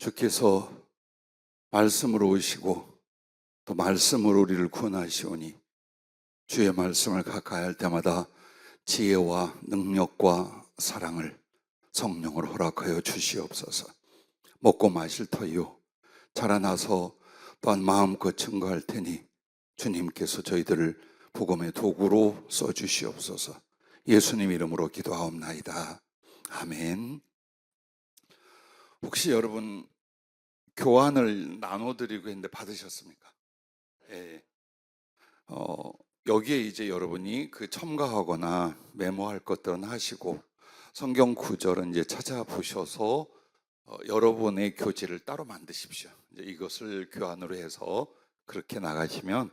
주께서 말씀으로 오시고 또 말씀으로 우리를 구원하시오니 주의 말씀을 가까이 할 때마다 지혜와 능력과 사랑을 성령으로 허락하여 주시옵소서. 먹고 마실 터이요 자라나서 또한 마음껏 증거할 테니 주님께서 저희들을 복음의 도구로 써주시옵소서. 예수님 이름으로 기도하옵나이다. 아멘. 혹시 여러분 교환을 나눠드리고 했는데 받으셨습니까? 예. 여기에 이제 여러분이 첨가하거나 메모할 것들은 하시고 성경 구절은 이제 찾아보셔서 여러분의 교재를 따로 만드십시오. 이제 이것을 교환으로 해서 그렇게 나가시면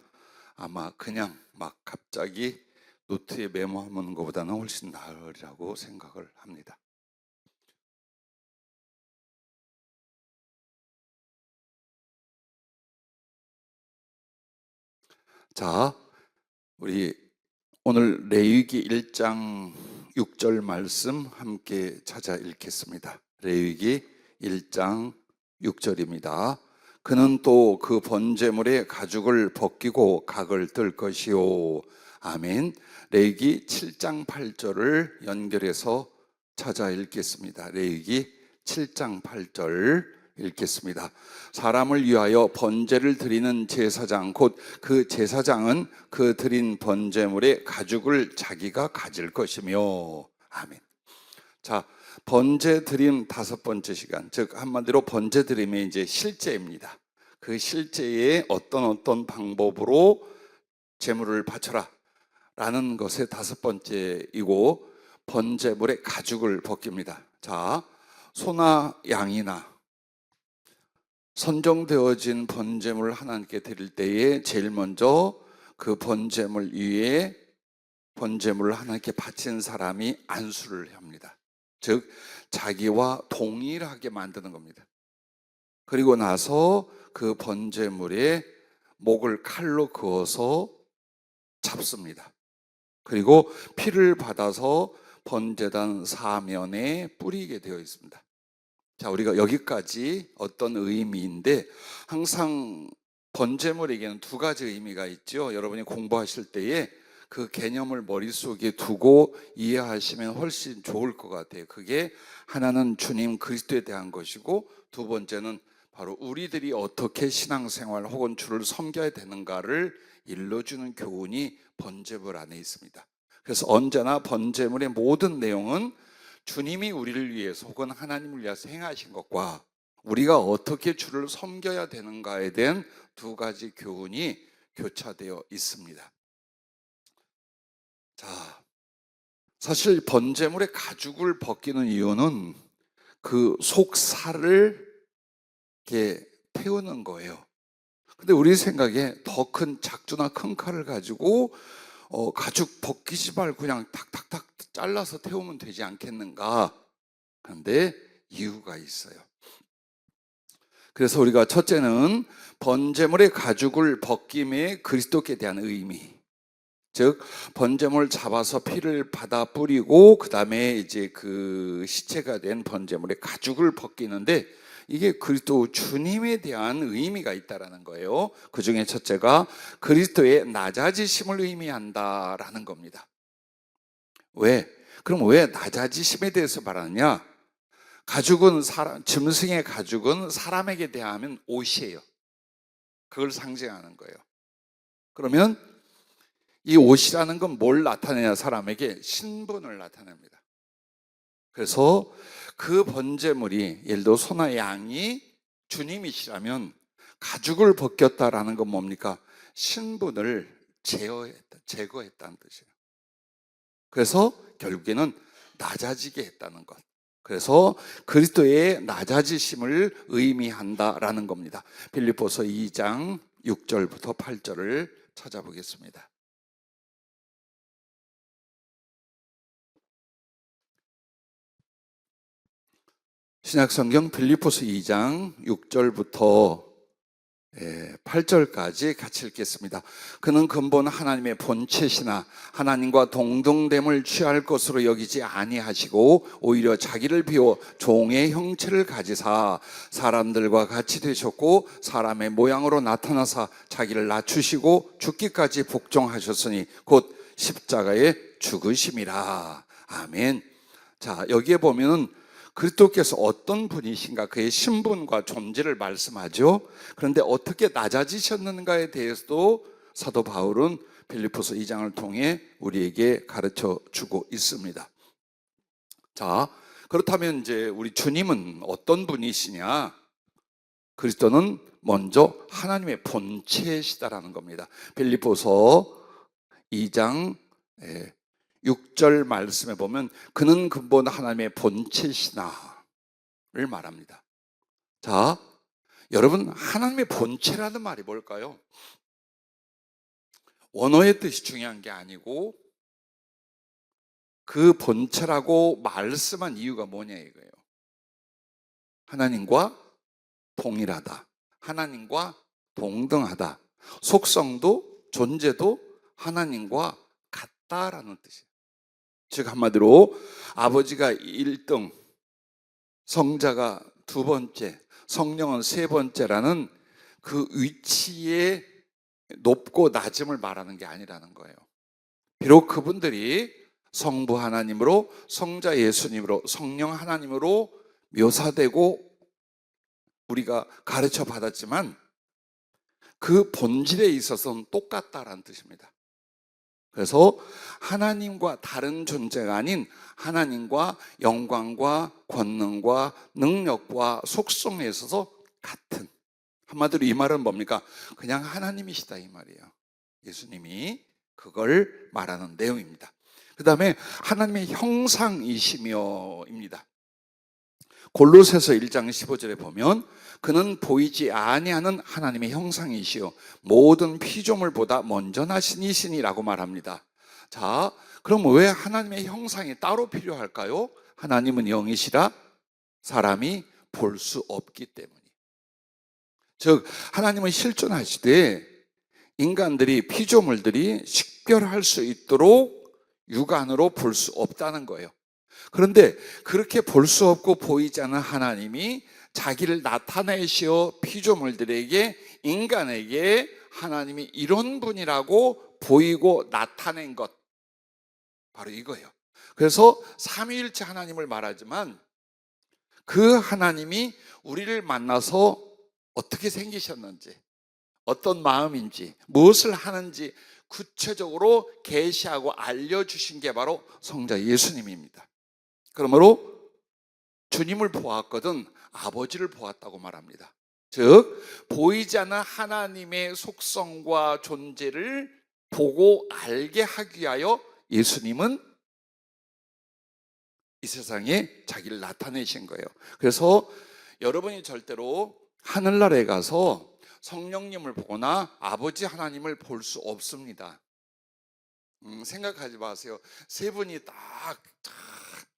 아마 그냥 막 갑자기 노트에 메모하는 것보다는 훨씬 나으리라고 생각을 합니다. 자, 우리 오늘 레위기 1장 6절 말씀 함께 찾아 읽겠습니다. 레위기 1장 6절입니다. 그는 또 그 번제물의 가죽을 벗기고 각을 뜰 것이요. 아멘. 레위기 7장 8절을 연결해서 찾아 읽겠습니다. 레위기 7장 8절 읽겠습니다. 사람을 위하여 번제를 드리는 제사장 곧 그 제사장은 그 드린 번제물의 가죽을 자기가 가질 것이며. 아멘. 자, 번제 드림 5번째 시간, 즉 한마디로 번제 드림의 이제 실제입니다. 그 실제에 어떤 방법으로 제물을 바쳐라 라는 것의 5번째이고 번제물의 가죽을 벗깁니다. 자, 소나 양이나 선정되어진 번제물을 하나님께 드릴 때에 제일 먼저 그 번제물 위에 번제물을 하나님께 바친 사람이 안수를 합니다. 즉 자기와 동일하게 만드는 겁니다. 그리고 나서 그 번제물에 목을 칼로 그어서 잡습니다. 그리고 피를 받아서 번제단 사면에 뿌리게 되어 있습니다. 자, 우리가 여기까지 어떤 의미인데, 항상 번제물에게는 2가지 의미가 있죠. 여러분이 공부하실 때에 그 개념을 머릿속에 두고 이해하시면 훨씬 좋을 것 같아요. 그게 하나는 주님 그리스도에 대한 것이고, 2번째는 바로 우리들이 어떻게 신앙생활 혹은 주를 섬겨야 되는가를 일러주는 교훈이 번제물 안에 있습니다. 그래서 언제나 번제물의 모든 내용은 주님이 우리를 위해서 혹은 하나님을 위해서 행하신 것과 우리가 어떻게 주를 섬겨야 되는가에 대한 2가지 교훈이 교차되어 있습니다. 자, 사실 번제물의 가죽을 벗기는 이유는 그 속살을 이렇게 태우는 거예요. 근데 우리 생각에 더 큰 작두나 큰 칼을 가지고 가죽 벗기지 말고 그냥 탁탁탁 잘라서 태우면 되지 않겠는가? 그런데 이유가 있어요. 그래서 우리가 첫째는 번제물의 가죽을 벗김의 그리스도께 대한 의미, 즉 번제물 잡아서 피를 받아 뿌리고 그 다음에 이제 그 시체가 된 번제물의 가죽을 벗기는데 이게 그리스도 주님에 대한 의미가 있다라는 거예요. 그 중에 첫째가 그리스도의 낮아지심을 의미한다라는 겁니다. 왜? 그럼 왜 낮아지심에 대해서 말하느냐? 가죽은 짐승의 가죽은 사람에게 대하면 옷이에요. 그걸 상징하는 거예요. 그러면 이 옷이라는 건 뭘 나타내냐? 사람에게 신분을 나타냅니다. 그래서 그 번제물이 예를 들어 소나 양이 주님이시라면 가죽을 벗겼다라는 건 뭡니까? 신분을 제거했다는 뜻이에요. 그래서 결국에는 낮아지게 했다는 것. 그래서 그리스도의 낮아지심을 의미한다라는 겁니다. 빌립보서 2장 6절부터 8절을 찾아보겠습니다. 신약성경 빌립보서 2장 6절부터 8절까지 같이 읽겠습니다. 그는 근본 하나님의 본체시나 하나님과 동등됨을 취할 것으로 여기지 아니하시고 오히려 자기를 비워 종의 형체를 가지사 사람들과 같이 되셨고 사람의 모양으로 나타나사 자기를 낮추시고 죽기까지 복종하셨으니 곧 십자가에 죽으심이라. 아멘. 자, 여기에 보면은 그리스도께서 어떤 분이신가, 그의 신분과 존재를 말씀하죠. 그런데 어떻게 낮아지셨는가에 대해서도 사도 바울은 빌립보서 2장을 통해 우리에게 가르쳐 주고 있습니다. 자, 그렇다면 이제 우리 주님은 어떤 분이시냐? 그리스도는 먼저 하나님의 본체시다라는 겁니다. 빌립보서 2장 6절 말씀에 보면 그는 근본 하나님의 본체시나를 말합니다. 자, 여러분, 하나님의 본체라는 말이 뭘까요? 원어의 뜻이 중요한 게 아니고 그 본체라고 말씀한 이유가 뭐냐 이거예요. 하나님과 동일하다, 하나님과 동등하다, 속성도 존재도 하나님과 같다라는 뜻이에요. 즉 한마디로 아버지가 1등, 성자가 2번째, 성령은 3번째라는 그 위치의 높고 낮음을 말하는 게 아니라는 거예요. 비록 그분들이 성부 하나님으로, 성자 예수님으로, 성령 하나님으로 묘사되고 우리가 가르쳐 받았지만 그 본질에 있어서는 똑같다라는 뜻입니다. 그래서 하나님과 다른 존재가 아닌 하나님과 영광과 권능과 능력과 속성에 있어서 같은, 한마디로 이 말은 뭡니까? 그냥 하나님이시다 이 말이에요. 예수님이 그걸 말하는 내용입니다. 그 다음에 하나님의 형상이시며입니다. 골로새서 1장 15절에 보면 그는 보이지 아니하는 하나님의 형상이시요 모든 피조물보다 먼저 나신 이시니라고 말합니다. 자, 그럼 왜 하나님의 형상이 따로 필요할까요? 하나님은 영이시라 사람이 볼 수 없기 때문이에요. 즉 하나님은 실존하시되 인간들이, 피조물들이 식별할 수 있도록 육안으로 볼 수 없다는 거예요. 그런데 그렇게 볼 수 없고 보이지 않는 하나님이 자기를 나타내시어 피조물들에게, 인간에게 하나님이 이런 분이라고 보이고 나타낸 것, 바로 이거예요. 그래서 삼위일체 하나님을 말하지만 그 하나님이 우리를 만나서 어떻게 생기셨는지, 어떤 마음인지, 무엇을 하는지 구체적으로 계시하고 알려주신 게 바로 성자 예수님입니다. 그러므로 주님을 보았거든 아버지를 보았다고 말합니다. 즉 보이지 않는 하나님의 속성과 존재를 보고 알게 하기 위하여 예수님은 이 세상에 자기를 나타내신 거예요. 그래서 여러분이 절대로 하늘나라에 가서 성령님을 보거나 아버지 하나님을 볼 수 없습니다. 생각하지 마세요. 세 분이 딱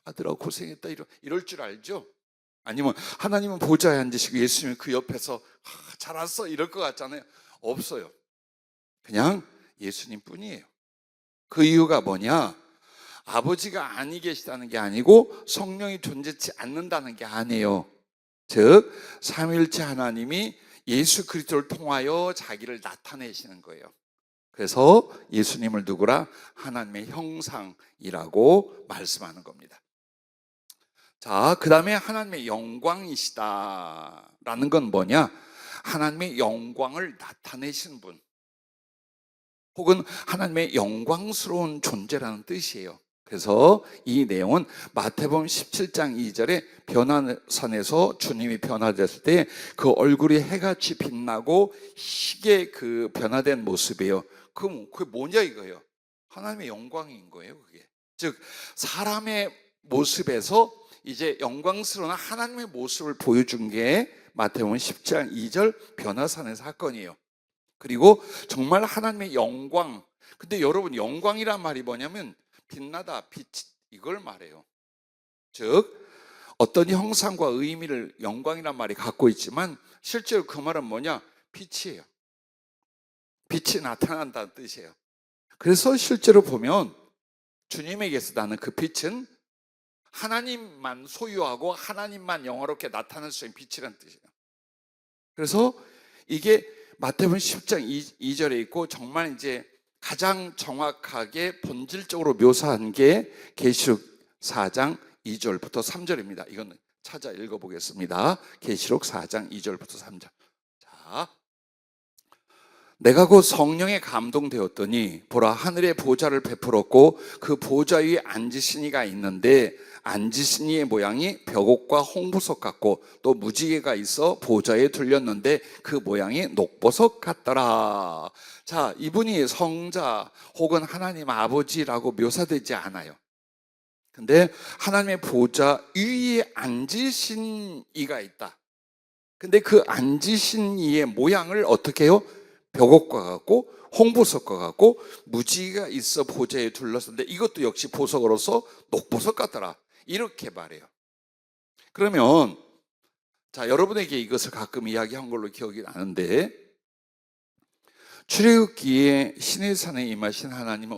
아들아 고생했다 이럴 줄 알죠? 아니면 하나님은 보좌에 앉으시고 예수님은 그 옆에서 잘 왔어 이럴 것 같잖아요. 없어요. 그냥 예수님 뿐이에요. 그 이유가 뭐냐? 아버지가 아니 계시다는 게 아니고 성령이 존재치 않는다는 게 아니에요. 즉 삼위일체 하나님이 예수 그리스도를 통하여 자기를 나타내시는 거예요. 그래서 예수님을 누구라? 하나님의 형상이라고 말씀하는 겁니다. 자, 그 다음에 하나님의 영광이시다라는 건 뭐냐? 하나님의 영광을 나타내신 분, 혹은 하나님의 영광스러운 존재라는 뜻이에요. 그래서 이 내용은 마태복음 17장 2절에 변화산에서 주님이 변화됐을 때 그 얼굴이 해같이 빛나고 희게 그 변화된 모습이에요. 그게 뭐냐 이거예요. 하나님의 영광인 거예요. 그게 즉 사람의 모습에서 이제 영광스러운 하나님의 모습을 보여준 게 마태복음 10장 2절 변화산의 사건이에요. 그리고 정말 하나님의 영광, 근데 여러분 영광이란 말이 뭐냐면 빛나다, 빛, 이걸 말해요. 즉 어떤 형상과 의미를 영광이란 말이 갖고 있지만 실제로 그 말은 뭐냐? 빛이에요. 빛이 나타난다는 뜻이에요. 그래서 실제로 보면 주님에게서 나는 그 빛은 하나님만 소유하고 하나님만 영화롭게 나타날 수 있는 빛이라는 뜻이에요. 그래서 이게 마태복음 10장 2절에 있고 정말 이제 가장 정확하게 본질적으로 묘사한 게 계시록 4장 2절부터 3절입니다. 이건 찾아 읽어보겠습니다. 계시록 4장 2절부터 3절. 자, 내가 곧 성령에 감동되었더니 보라 하늘의 보좌를 베풀었고 그 보좌 위에 앉으신 이가 있는데 앉으신 이의 모양이 벽옥과 홍보석 같고 또 무지개가 있어 보좌에 둘렸는데 그 모양이 녹보석 같더라. 자, 이분이 성자 혹은 하나님 아버지라고 묘사되지 않아요. 근데 하나님의 보좌 위에 앉으신 이가 있다. 근데 그 앉으신 이의 모양을 어떻게 해요? 벽옥과 같고 홍보석과 같고 무지개가 있어 보좌에 둘렀는데 이것도 역시 보석으로서 녹보석 같더라. 이렇게 말해요. 그러면 자, 여러분에게 이것을 가끔 이야기한 걸로 기억이 나는데 출애굽기에 시내산에 임하신 하나님은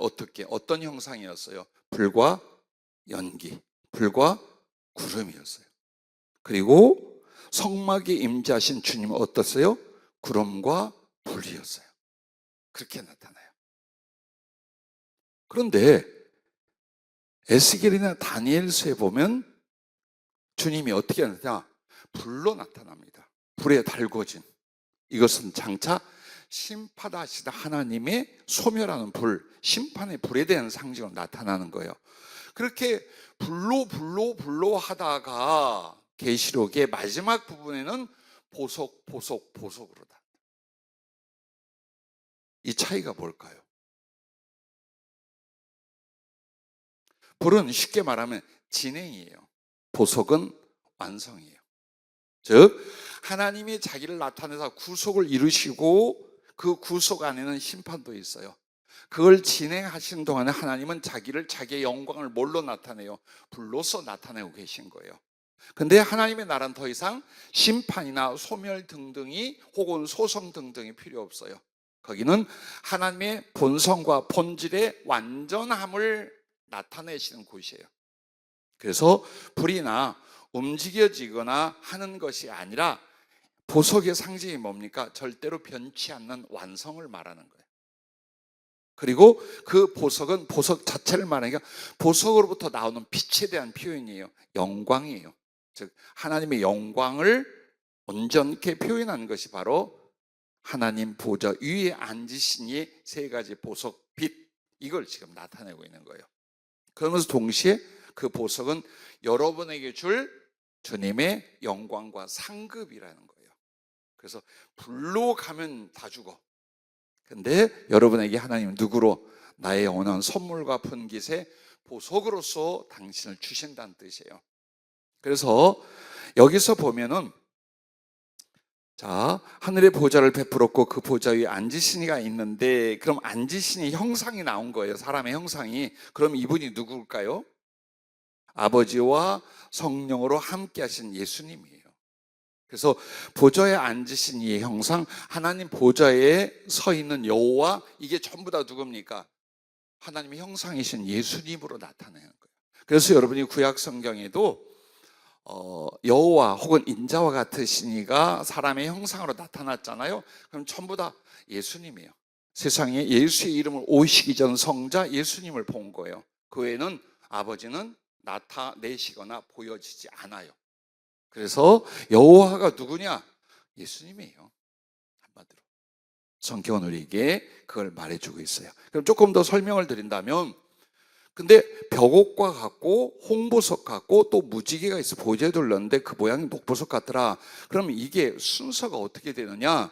어떤 형상이었어요? 불과 연기, 불과 구름이었어요. 그리고 성막에 임재하신 주님은 어떻어요? 구름과 불이었어요. 그렇게 나타나요. 그런데 에스겔이나 다니엘서에 보면 주님이 어떻게 하느냐? 불로 나타납니다. 불에 달궈진. 이것은 장차 심판하시다 하나님의 소멸하는 불, 심판의 불에 대한 상징으로 나타나는 거예요. 그렇게 불로 하다가 계시록의 마지막 부분에는 보석으로 다. 이 차이가 뭘까요? 불은 쉽게 말하면 진행이에요. 보석은 완성이에요. 즉 하나님이 자기를 나타내서 구속을 이루시고 그 구속 안에는 심판도 있어요. 그걸 진행하시는 동안에 하나님은 자기의 영광을 뭘로 나타내요? 불로서 나타내고 계신 거예요. 근데 하나님의 나라는 더 이상 심판이나 소멸 등등이 혹은 소송 등등이 필요 없어요. 거기는 하나님의 본성과 본질의 완전함을 나타내시는 곳이에요. 그래서 불이나 움직여지거나 하는 것이 아니라 보석의 상징이 뭡니까? 절대로 변치 않는 완성을 말하는 거예요. 그리고 그 보석은 보석 자체를 말하니까 보석으로부터 나오는 빛에 대한 표현이에요. 영광이에요. 즉 하나님의 영광을 온전케 표현하는 것이 바로 하나님 보좌 위에 앉으신 이 세 가지 보석 빛, 이걸 지금 나타내고 있는 거예요. 그러면서 동시에 그 보석은 여러분에게 줄 주님의 영광과 상급이라는 거예요. 그래서 불로 가면 다 죽어. 근데 여러분에게 하나님은 누구로? 나의 영원한 선물과 분깃의 보석으로서 당신을 주신다는 뜻이에요. 그래서 여기서 보면은 자, 하늘의 보좌를 베풀었고 그 보좌 위에 앉으신 이가 있는데, 그럼 앉으신 이 형상이 나온 거예요. 사람의 형상이. 그럼 이분이 누굴까요? 아버지와 성령으로 함께 하신 예수님이에요. 그래서 보좌에 앉으신 이 형상, 하나님 보좌에 서 있는 여호와, 이게 전부 다 누굽니까? 하나님의 형상이신 예수님으로 나타내는 거예요. 그래서 여러분이 구약 성경에도 여호와 혹은 인자와 같으신 이가 사람의 형상으로 나타났잖아요. 그럼 전부 다 예수님이에요. 세상에 예수의 이름을 오시기 전 성자 예수님을 본 거예요. 그 외에는 아버지는 나타내시거나 보여지지 않아요. 그래서 여호와가 누구냐? 예수님이에요. 한마디로 성경은 우리에게 그걸 말해주고 있어요. 그럼 조금 더 설명을 드린다면, 근데 벽옥과 같고 홍보석 같고 또 무지개가 있어 보좌에 둘렀는데 그 모양이 녹보석 같더라. 그러면 이게 순서가 어떻게 되느냐?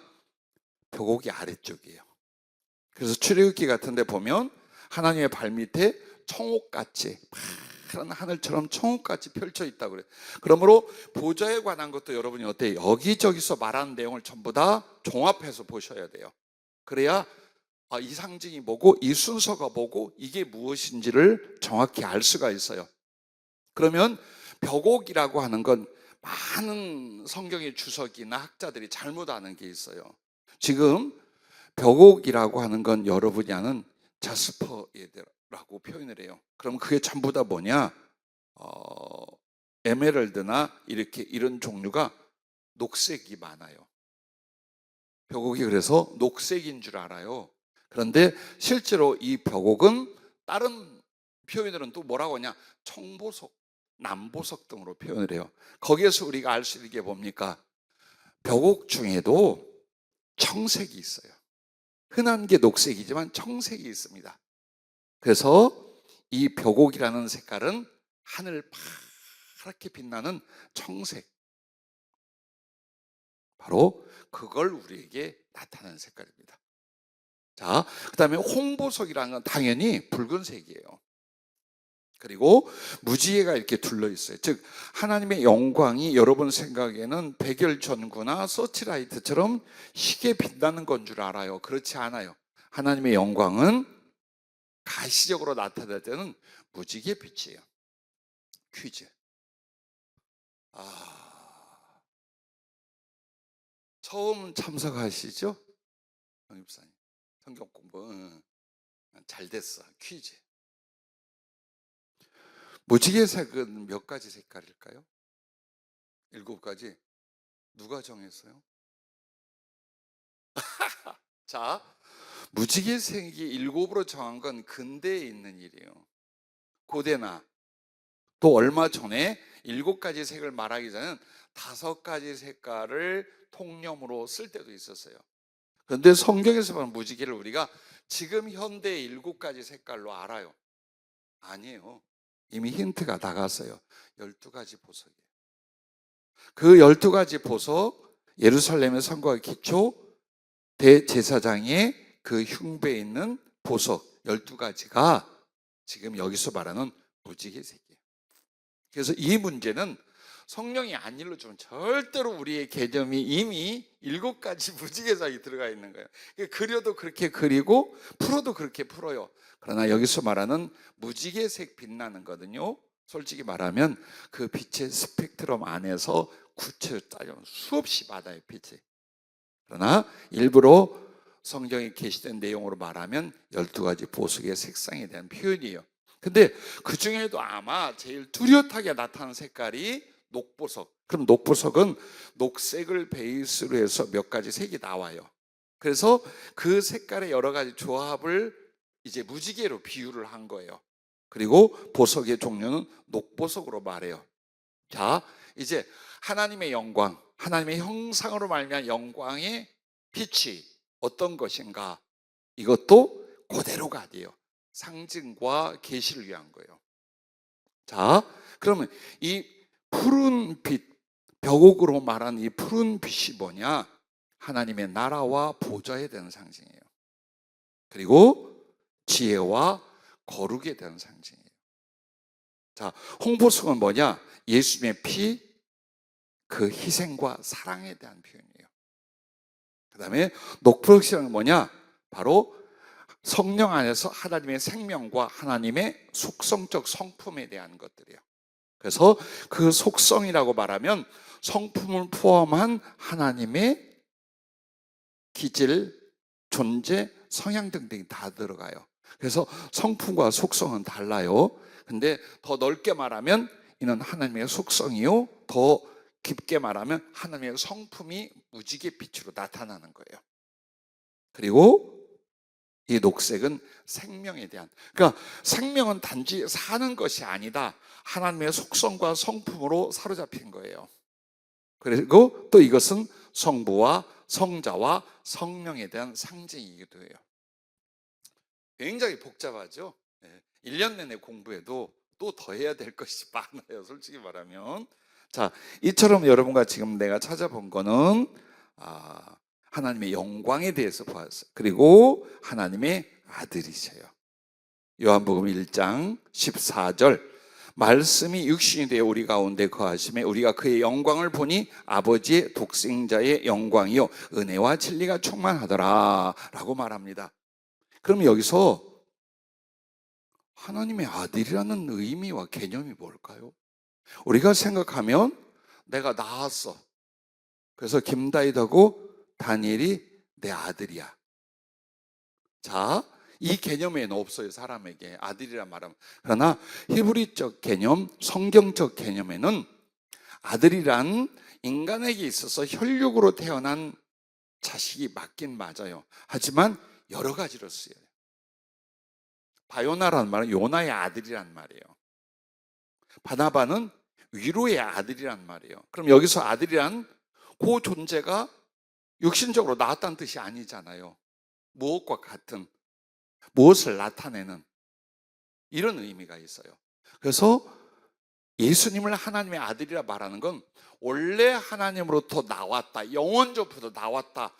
벽옥이 아래쪽이에요. 그래서 출애굽기 같은 데 보면 하나님의 발밑에 청옥같이 파란 하늘처럼 청옥같이 펼쳐 있다고 그래요. 그러므로 보좌에 관한 것도 여러분이 어때요? 여기저기서 말하는 내용을 전부 다 종합해서 보셔야 돼요. 그래야 이 상징이 뭐고 이 순서가 뭐고 이게 무엇인지를 정확히 알 수가 있어요. 그러면 벽옥이라고 하는 건 많은 성경의 주석이나 학자들이 잘못 아는 게 있어요. 지금 벽옥이라고 하는 건 여러분이 아는 자스퍼라고 표현을 해요. 그럼 그게 전부 다 뭐냐? 에메랄드나 이렇게 이런 종류가 녹색이 많아요. 벽옥이 그래서 녹색인 줄 알아요. 그런데 실제로 이 벽옥은 다른 표현으로는 또 뭐라고 하냐? 청보석, 남보석 등으로 표현을 해요. 거기에서 우리가 알 수 있는 게 뭡니까? 벽옥 중에도 청색이 있어요. 흔한 게 녹색이지만 청색이 있습니다. 그래서 이 벽옥이라는 색깔은 하늘 파랗게 빛나는 청색, 바로 그걸 우리에게 나타내는 색깔입니다. 자, 그 다음에 홍보석이라는 건 당연히 붉은색이에요. 그리고 무지개가 이렇게 둘러 있어요. 즉 하나님의 영광이 여러분 생각에는 백열전구나 서치라이트처럼 희게 빛나는 건 줄 알아요. 그렇지 않아요. 하나님의 영광은 가시적으로 나타날 때는 무지개 빛이에요. 퀴즈. 처음 참석하시죠? 영입사님 성경 공부 잘 됐어. 퀴즈. 무지개색은 몇 가지 색깔일까요? 7가지. 누가 정했어요? 자, 무지개색이 7으로 정한 건 근대에 있는 일이에요. 고대나 또 얼마 전에 7가지 색을 말하기 전에는 5가지 색깔을 통념으로 쓸 때도 있었어요. 그런데 성경에서 보는 무지개를 우리가 지금 현대의 7가지 색깔로 알아요. 아니에요. 이미 힌트가 나갔어요. 12가지 보석이에요. 그 12가지 보석, 예루살렘의 성곽의 기초, 대제사장의 그 흉배에 있는 보석 12가지가 지금 여기서 말하는 무지개색이에요. 그래서 이 문제는 성령이 안 일러주면 절대로 우리의 개념이 이미 7가지 무지개색이 들어가 있는 거예요. 그려도 그렇게 그리고 풀어도 그렇게 풀어요. 그러나 여기서 말하는 무지개색 빛나는 거든요, 솔직히 말하면 그 빛의 스펙트럼 안에서 구체로 따지면 수없이 많아요, 빛이. 그러나 일부러 성경에 게시된 내용으로 말하면 12가지 보석의 색상에 대한 표현이에요. 근데 그 중에도 아마 제일 뚜렷하게 나타나는 색깔이 녹보석. 그럼 녹보석은 녹색을 베이스로 해서 몇 가지 색이 나와요. 그래서 그 색깔의 여러 가지 조합을 이제 무지개로 비유를 한 거예요. 그리고 보석의 종류는 녹보석으로 말해요. 자, 이제 하나님의 영광, 하나님의 형상으로 말미암은 영광의 빛이 어떤 것인가? 이것도 그대로가 아니에요. 상징과 계시를 위한 거예요. 자, 그러면 이 푸른 빛, 벽옥으로 말하는 이 푸른 빛이 뭐냐? 하나님의 나라와 보좌에 대한 상징이에요. 그리고 지혜와 거룩에 대한 상징이에요. 자, 홍보석은 뭐냐? 예수님의 피, 그 희생과 사랑에 대한 표현이에요. 그 다음에 녹보석은 뭐냐? 바로 성령 안에서 하나님의 생명과 하나님의 속성적 성품에 대한 것들이에요. 그래서 그 속성이라고 말하면 성품을 포함한 하나님의 기질, 존재, 성향 등등이 다 들어가요. 그래서 성품과 속성은 달라요. 근데 더 넓게 말하면 이는 하나님의 속성이요, 더 깊게 말하면 하나님의 성품이 무지개 빛으로 나타나는 거예요. 그리고 이 녹색은 생명에 대한, 그러니까 생명은 단지 사는 것이 아니다, 하나님의 속성과 성품으로 사로잡힌 거예요. 그리고 또 이것은 성부와 성자와 성령에 대한 상징이기도 해요. 굉장히 복잡하죠. 1년 내내 공부해도 또 더 해야 될 것이 많아요, 솔직히 말하면. 자, 이처럼 여러분과 지금 내가 찾아본 거는 하나님의 영광에 대해서 보았어요. 그리고 하나님의 아들이세요. 요한복음 1장 14절, 말씀이 육신이 되어 우리 가운데 거하심에 우리가 그의 영광을 보니 아버지의 독생자의 영광이요 은혜와 진리가 충만하더라 라고 말합니다. 그럼 여기서 하나님의 아들이라는 의미와 개념이 뭘까요? 우리가 생각하면 내가 낳았어. 그래서 김다윗하고 다니엘이 내 아들이야. 자, 이 개념에는 없어요, 사람에게. 아들이라 말하면. 그러나 히브리적 개념, 성경적 개념에는 아들이란 인간에게 있어서 혈육으로 태어난 자식이 맞긴 맞아요. 하지만 여러 가지로 쓰여요. 바요나라는 말은 요나의 아들이란 말이에요. 바나바는 위로의 아들이란 말이에요. 그럼 여기서 아들이란 그 존재가 육신적으로 나왔다는 뜻이 아니잖아요. 무엇과 같은, 무엇을 나타내는 이런 의미가 있어요. 그래서 예수님을 하나님의 아들이라 말하는 건 원래 하나님으로부터 나왔다, 영원적부터 나왔다,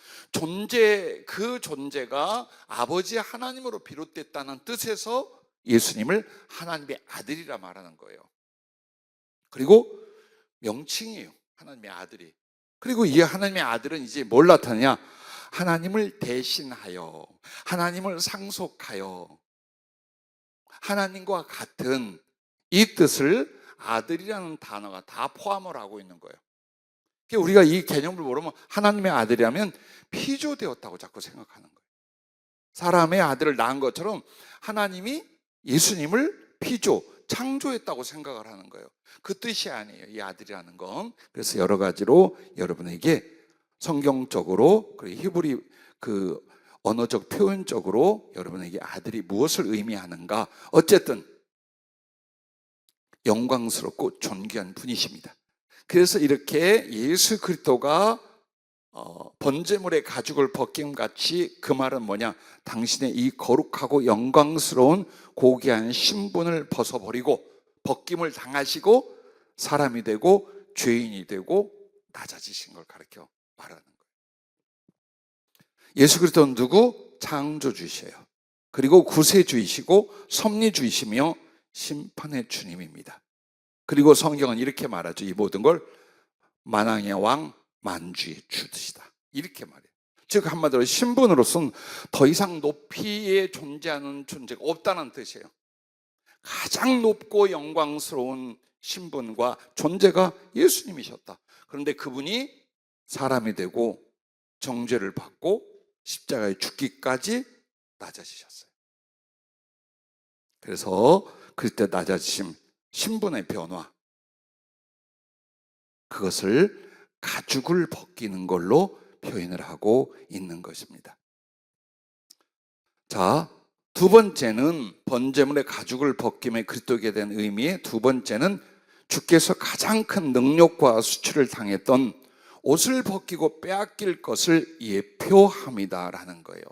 그 존재가 아버지 하나님으로 비롯됐다는 뜻에서 예수님을 하나님의 아들이라 말하는 거예요. 그리고 명칭이에요, 하나님의 아들이. 그리고 이 하나님의 아들은 이제 뭘 나타내냐? 하나님을 대신하여, 하나님을 상속하여, 하나님과 같은 이 뜻을 아들이라는 단어가 다 포함을 하고 있는 거예요. 우리가 이 개념을 모르면 하나님의 아들이라면 피조되었다고 자꾸 생각하는 거예요. 사람의 아들을 낳은 것처럼 하나님이 예수님을 창조했다고 생각을 하는 거예요. 그 뜻이 아니에요, 이 아들이라는 건. 그래서 여러 가지로 여러분에게 성경적으로, 그리고 히브리 언어적 표현적으로 여러분에게 아들이 무엇을 의미하는가, 어쨌든 영광스럽고 존귀한 분이십니다. 그래서 이렇게 예수 그리스도가 번제물의 가죽을 벗김 같이, 그 말은 뭐냐? 당신의 이 거룩하고 영광스러운 고귀한 신분을 벗어버리고 벗김을 당하시고 사람이 되고 죄인이 되고 낮아지신 걸 가르쳐 말하는 거예요. 예수 그리스도는 누구? 창조주이세요. 그리고 구세주이시고 섭리주이시며 심판의 주님입니다. 그리고 성경은 이렇게 말하죠. 이 모든 걸 만왕의 왕, 만주의 주시다, 이렇게 말해요. 즉 한마디로 신분으로서는 더 이상 높이에 존재하는 존재가 없다는 뜻이에요. 가장 높고 영광스러운 신분과 존재가 예수님이셨다. 그런데 그분이 사람이 되고 정죄를 받고 십자가에 죽기까지 낮아지셨어요. 그래서 그때 낮아지심, 신분의 변화, 그것을 가죽을 벗기는 걸로 표현을 하고 있는 것입니다. 자, 두 번째는 번제물의 가죽을 벗김에 그리스도에 대한 의미의 두 번째는 주께서 가장 큰 능력과 수치를 당했던 옷을 벗기고 빼앗길 것을 예표합니다라는 거예요.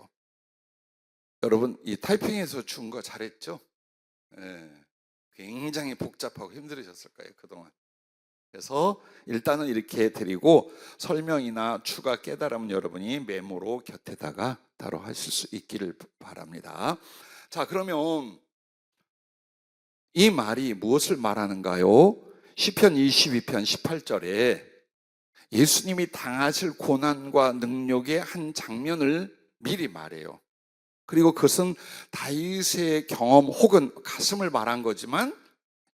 여러분, 이 타이핑에서 준 거 잘했죠? 네, 굉장히 복잡하고 힘들으셨을 거예요, 그동안. 그래서 일단은 이렇게 드리고 설명이나 추가 깨달음은 여러분이 메모로 곁에다가 따로 하실 수 있기를 바랍니다. 자, 그러면 이 말이 무엇을 말하는가요? 시편 22편 18절에 예수님이 당하실 고난과 능력의 한 장면을 미리 말해요. 그리고 그것은 다윗의 경험 혹은 가슴을 말한 거지만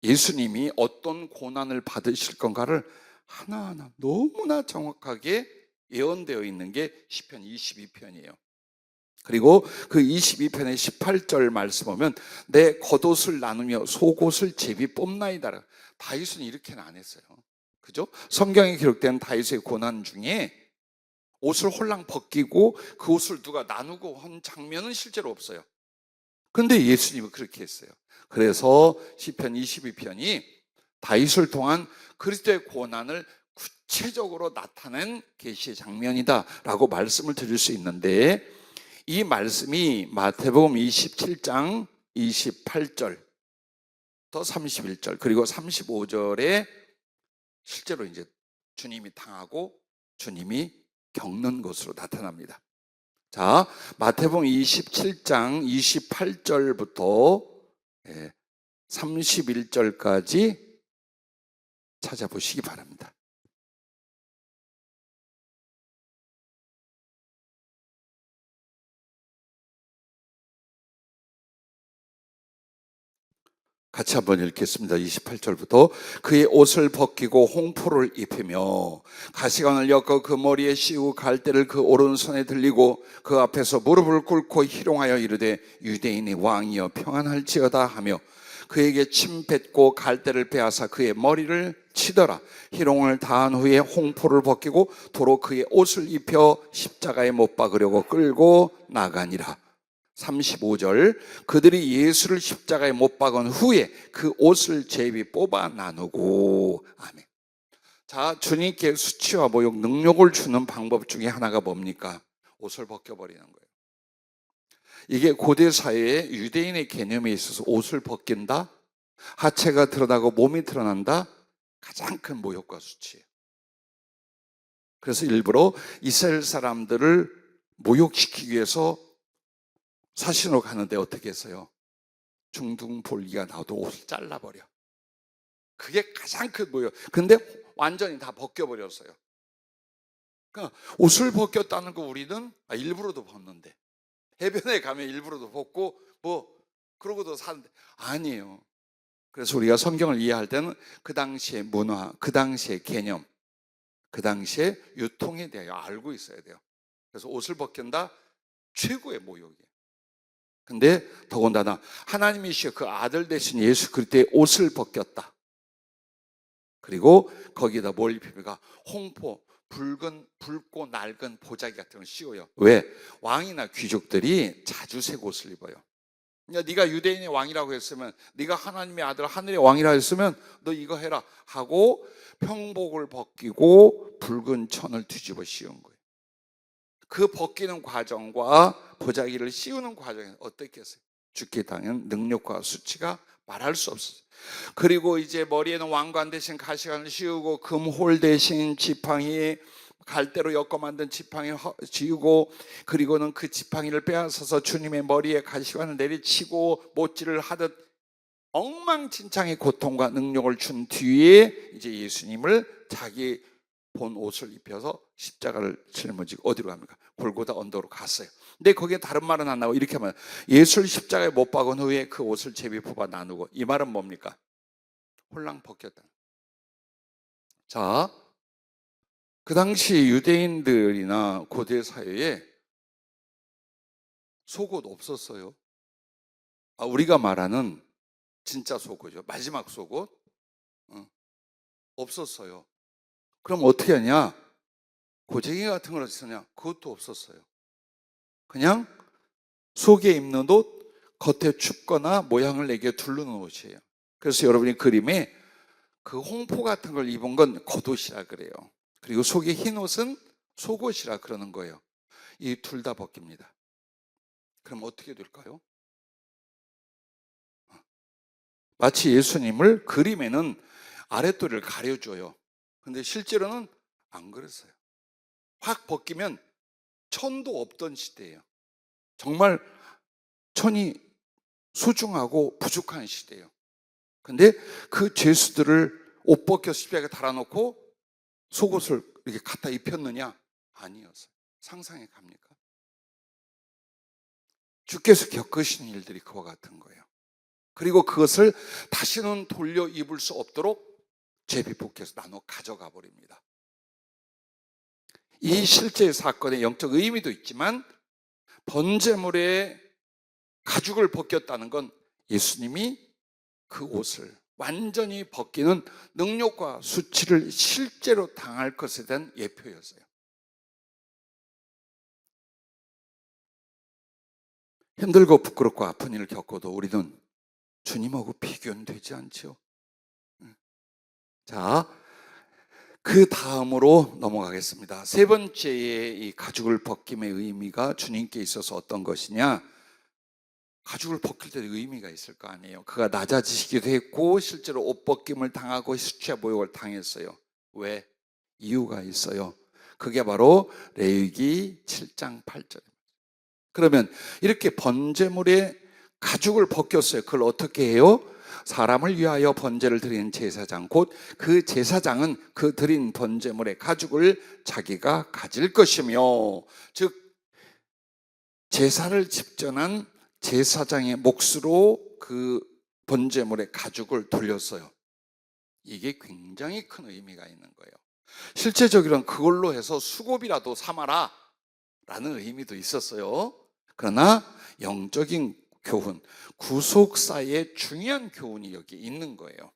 예수님이 어떤 고난을 받으실 건가를 하나하나 너무나 정확하게 예언되어 있는 게 시편 22편이에요. 그리고 그 22편의 18절 말씀 보면 내 겉옷을 나누며 속옷을 제비 뽑나이다. 다윗은 이렇게는 안 했어요. 그죠? 성경에 기록된 다윗의 고난 중에 옷을 홀랑 벗기고 그 옷을 누가 나누고 한 장면은 실제로 없어요. 그런데 예수님은 그렇게 했어요. 그래서 시편 22편이 다윗을 통한 그리스도의 고난을 구체적으로 나타낸 계시의 장면이다라고 말씀을 드릴 수 있는데, 이 말씀이 마태복음 27장 28절 또 31절 그리고 35절에 실제로 이제 주님이 당하고 주님이 겪는 것으로 나타납니다. 자, 마태복음 27장 28절부터 31절까지 찾아보시기 바랍니다. 같이 한번 읽겠습니다. 28절부터 그의 옷을 벗기고 홍포를 입히며 가시관을 엮어 그 머리에 씌우고 갈대를 그 오른손에 들리고 그 앞에서 무릎을 꿇고 희롱하여 이르되 유대인의 왕이여 평안할지어다 하며 그에게 침 뱉고 갈대를 빼앗아 그의 머리를 치더라. 희롱을 다한 후에 홍포를 벗기고 도로 그의 옷을 입혀 십자가에 못 박으려고 끌고 나가니라. 35절 그들이 예수를 십자가에 못 박은 후에 그 옷을 제비 뽑아 나누고. 아멘. 자, 주님께 수치와 모욕, 능욕을 주는 방법 중에 하나가 뭡니까? 옷을 벗겨버리는 거예요. 이게 고대 사회의 유대인의 개념에 있어서 옷을 벗긴다, 하체가 드러나고 몸이 드러난다, 가장 큰 모욕과 수치예요. 그래서 일부러 이스라엘 사람들을 모욕시키기 위해서 사신으로 가는데 어떻게 했어요? 중등볼기가 나와도 옷을 잘라버려. 그게 가장 큰 모욕. 근데 완전히 다 벗겨버렸어요. 그러니까 옷을 벗겼다는 거 우리는 일부러도 벗는데, 해변에 가면 일부러도 벗고 그러고도 사는데 아니에요. 그래서 우리가 성경을 이해할 때는 그 당시의 문화, 그 당시의 개념, 그 당시의 유통에 대하여 알고 있어야 돼요. 그래서 옷을 벗긴다, 최고의 모욕이에요. 근데 더군다나 하나님이시여 그 아들 되신 예수 그리스도의 옷을 벗겼다. 그리고 거기다 뭘 입힙니까? 홍포, 붉고 낡은 보자기 같은 걸 씌워요. 왜? 왕이나 귀족들이 자주 색 옷을 입어요. 네가 유대인의 왕이라고 했으면, 네가 하나님의 아들 하늘의 왕이라고 했으면 너 이거 해라 하고 평복을 벗기고 붉은 천을 뒤집어 씌운 거예요. 그 벗기는 과정과 보자기를 씌우는 과정이 어떻겠어요? 죽게 당한 능력과 수치가 말할 수 없어요. 그리고 이제 머리에는 왕관 대신 가시관을 씌우고 금홀 대신 지팡이, 갈대로 엮어 만든 지팡이를 지우고, 그리고는 그 지팡이를 빼앗아서 주님의 머리에 가시관을 내리치고 못질을 하듯 엉망진창의 고통과 능력을 준 뒤에 이제 예수님을 자기 본 옷을 입혀서 십자가를 짊어지고 어디로 갑니까? 골고다 언덕으로 갔어요. 근데 거기에 다른 말은 안 나오고 이렇게 하면 예수를 십자가에 못 박은 후에 그 옷을 제비 뽑아 나누고. 이 말은 뭡니까? 홀랑 벗겼다. 자, 그 당시 유대인들이나 고대 사회에 속옷 없었어요. 우리가 말하는 진짜 속옷이죠. 마지막 속옷 없었어요. 그럼 어떻게 하냐? 고쟁이 같은 걸 쓰냐? 그것도 없었어요. 그냥 속에 입는 옷, 겉에 춥거나 모양을 내게 두르는 옷이에요. 그래서 여러분이 그림에 그 홍포 같은 걸 입은 건 겉옷이라 그래요. 그리고 속에 흰 옷은 속옷이라 그러는 거예요. 이 둘 다 벗깁니다. 그럼 어떻게 될까요? 마치 예수님을 그림에는 아랫도리를 가려줘요. 근데 실제로는 안 그랬어요. 확 벗기면 천도 없던 시대예요. 정말 천이 소중하고 부족한 시대예요. 근데 그 죄수들을 옷 벗겨 십자가에 달아놓고 속옷을 이렇게 갖다 입혔느냐? 아니었어요. 상상해 갑니까? 주께서 겪으신 일들이 그와 같은 거예요. 그리고 그것을 다시는 돌려 입을 수 없도록 제비뽑기에서 나눠 가져가 버립니다. 이 실제 사건의 영적 의미도 있지만 번제물의 가죽을 벗겼다는 건 예수님이 그 옷을 완전히 벗기는 능력과 수치를 실제로 당할 것에 대한 예표였어요. 힘들고 부끄럽고 아픈 일을 겪어도 우리는 주님하고 비교는 되지 않죠. 자, 그 다음으로 넘어가겠습니다. 세 번째의 이 가죽을 벗김의 의미가 주님께 있어서 어떤 것이냐? 가죽을 벗길 때 의미가 있을 거 아니에요. 그가 낮아지시기도 했고 실제로 옷 벗김을 당하고 수치와 모욕을 당했어요. 왜? 이유가 있어요. 그게 바로 레위기 7장 8절입니다. 그러면 이렇게 번제물에 가죽을 벗겼어요. 그걸 어떻게 해요? 사람을 위하여 번제를 드리는 제사장, 곧 그 제사장은 그 드린 번제물의 가죽을 자기가 가질 것이며, 즉 제사를 집전한 제사장의 몫으로 그 번제물의 가죽을 돌렸어요. 이게 굉장히 큰 의미가 있는 거예요. 실제적으로는 그걸로 해서 수고비라도 삼아라 라는 의미도 있었어요. 그러나 영적인 교훈, 구속사의 중요한 교훈이 여기 있는 거예요.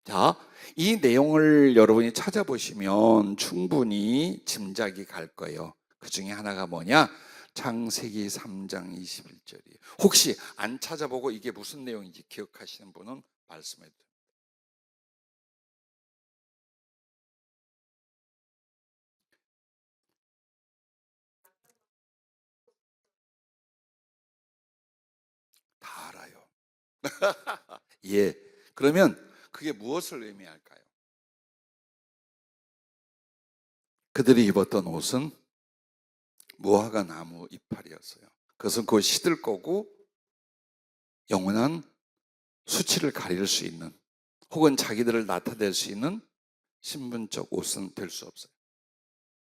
자, 이 내용을 여러분이 찾아보시면 충분히 짐작이 갈 거예요. 그 중에 하나가 뭐냐? 창세기 3장 21절이에요. 혹시 안 찾아보고 이게 무슨 내용인지 기억하시는 분은 말씀해 주세요. 다 알아요. 예. 그러면 그게 무엇을 의미할까요? 그들이 입었던 옷은 무화과 나무 이파리였어요. 그것은 곧 시들 거고 영원한 수치를 가릴 수 있는 혹은 자기들을 나타낼 수 있는 신분적 옷은 될 수 없어요.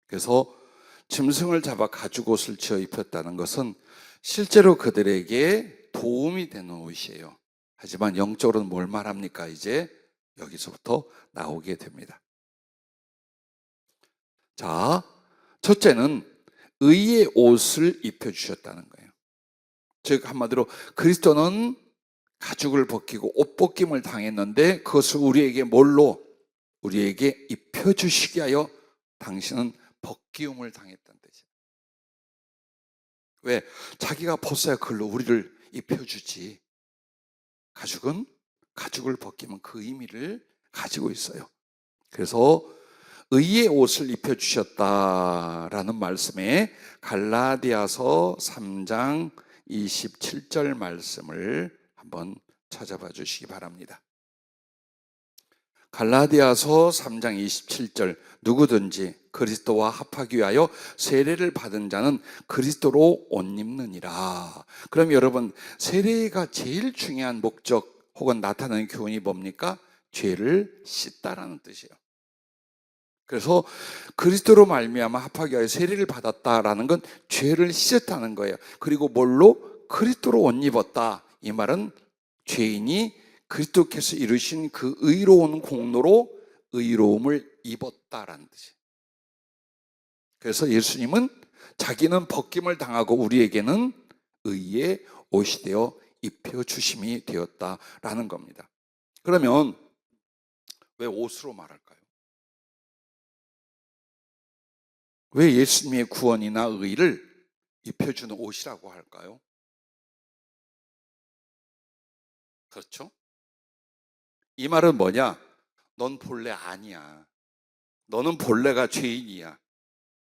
그래서 짐승을 잡아 가죽 옷을 지어 입혔다는 것은 실제로 그들에게 도움이 되는 옷이에요. 하지만 영적으로는 뭘 말합니까? 이제 여기서부터 나오게 됩니다. 자, 첫째는 의의 옷을 입혀주셨다는 거예요. 즉 한마디로 그리스도는 가죽을 벗기고 옷 벗김을 당했는데 그것을 우리에게 뭘로? 우리에게 입혀주시게 하여 당신은 벗기움을 당했다는 뜻이에요. 왜? 자기가 벗어야 그걸로 우리를 입혀주지. 가죽은 가죽을 벗기면 그 의미를 가지고 있어요. 그래서 의의 옷을 입혀주셨다라는 말씀에 갈라디아서 3장 27절 말씀을 한번 찾아봐 주시기 바랍니다. 갈라디아서 3장 27절 누구든지 그리스도와 합하기 위하여 세례를 받은 자는 그리스도로 옷 입느니라. 그럼 여러분 세례가 제일 중요한 목적 혹은 나타나는 교훈이 뭡니까? 죄를 씻다라는 뜻이에요. 그래서 그리스도로 말미암아 합하기 위하여 세례를 받았다라는 건 죄를 씻었다는 거예요. 그리고 뭘로? 그리스도로 옷 입었다. 이 말은 죄인이 그리스도께서 이루신 그 의로운 공로로 의로움을 입었다라는 뜻이에요. 그래서 예수님은 자기는 벗김을 당하고 우리에게는 의의 옷이 되어 입혀주심이 되었다라는 겁니다. 그러면 왜 옷으로 말할까요? 왜 예수님의 구원이나 의를 입혀주는 옷이라고 할까요? 그렇죠? 이 말은 뭐냐? 넌 본래 아니야. 너는 본래가 죄인이야.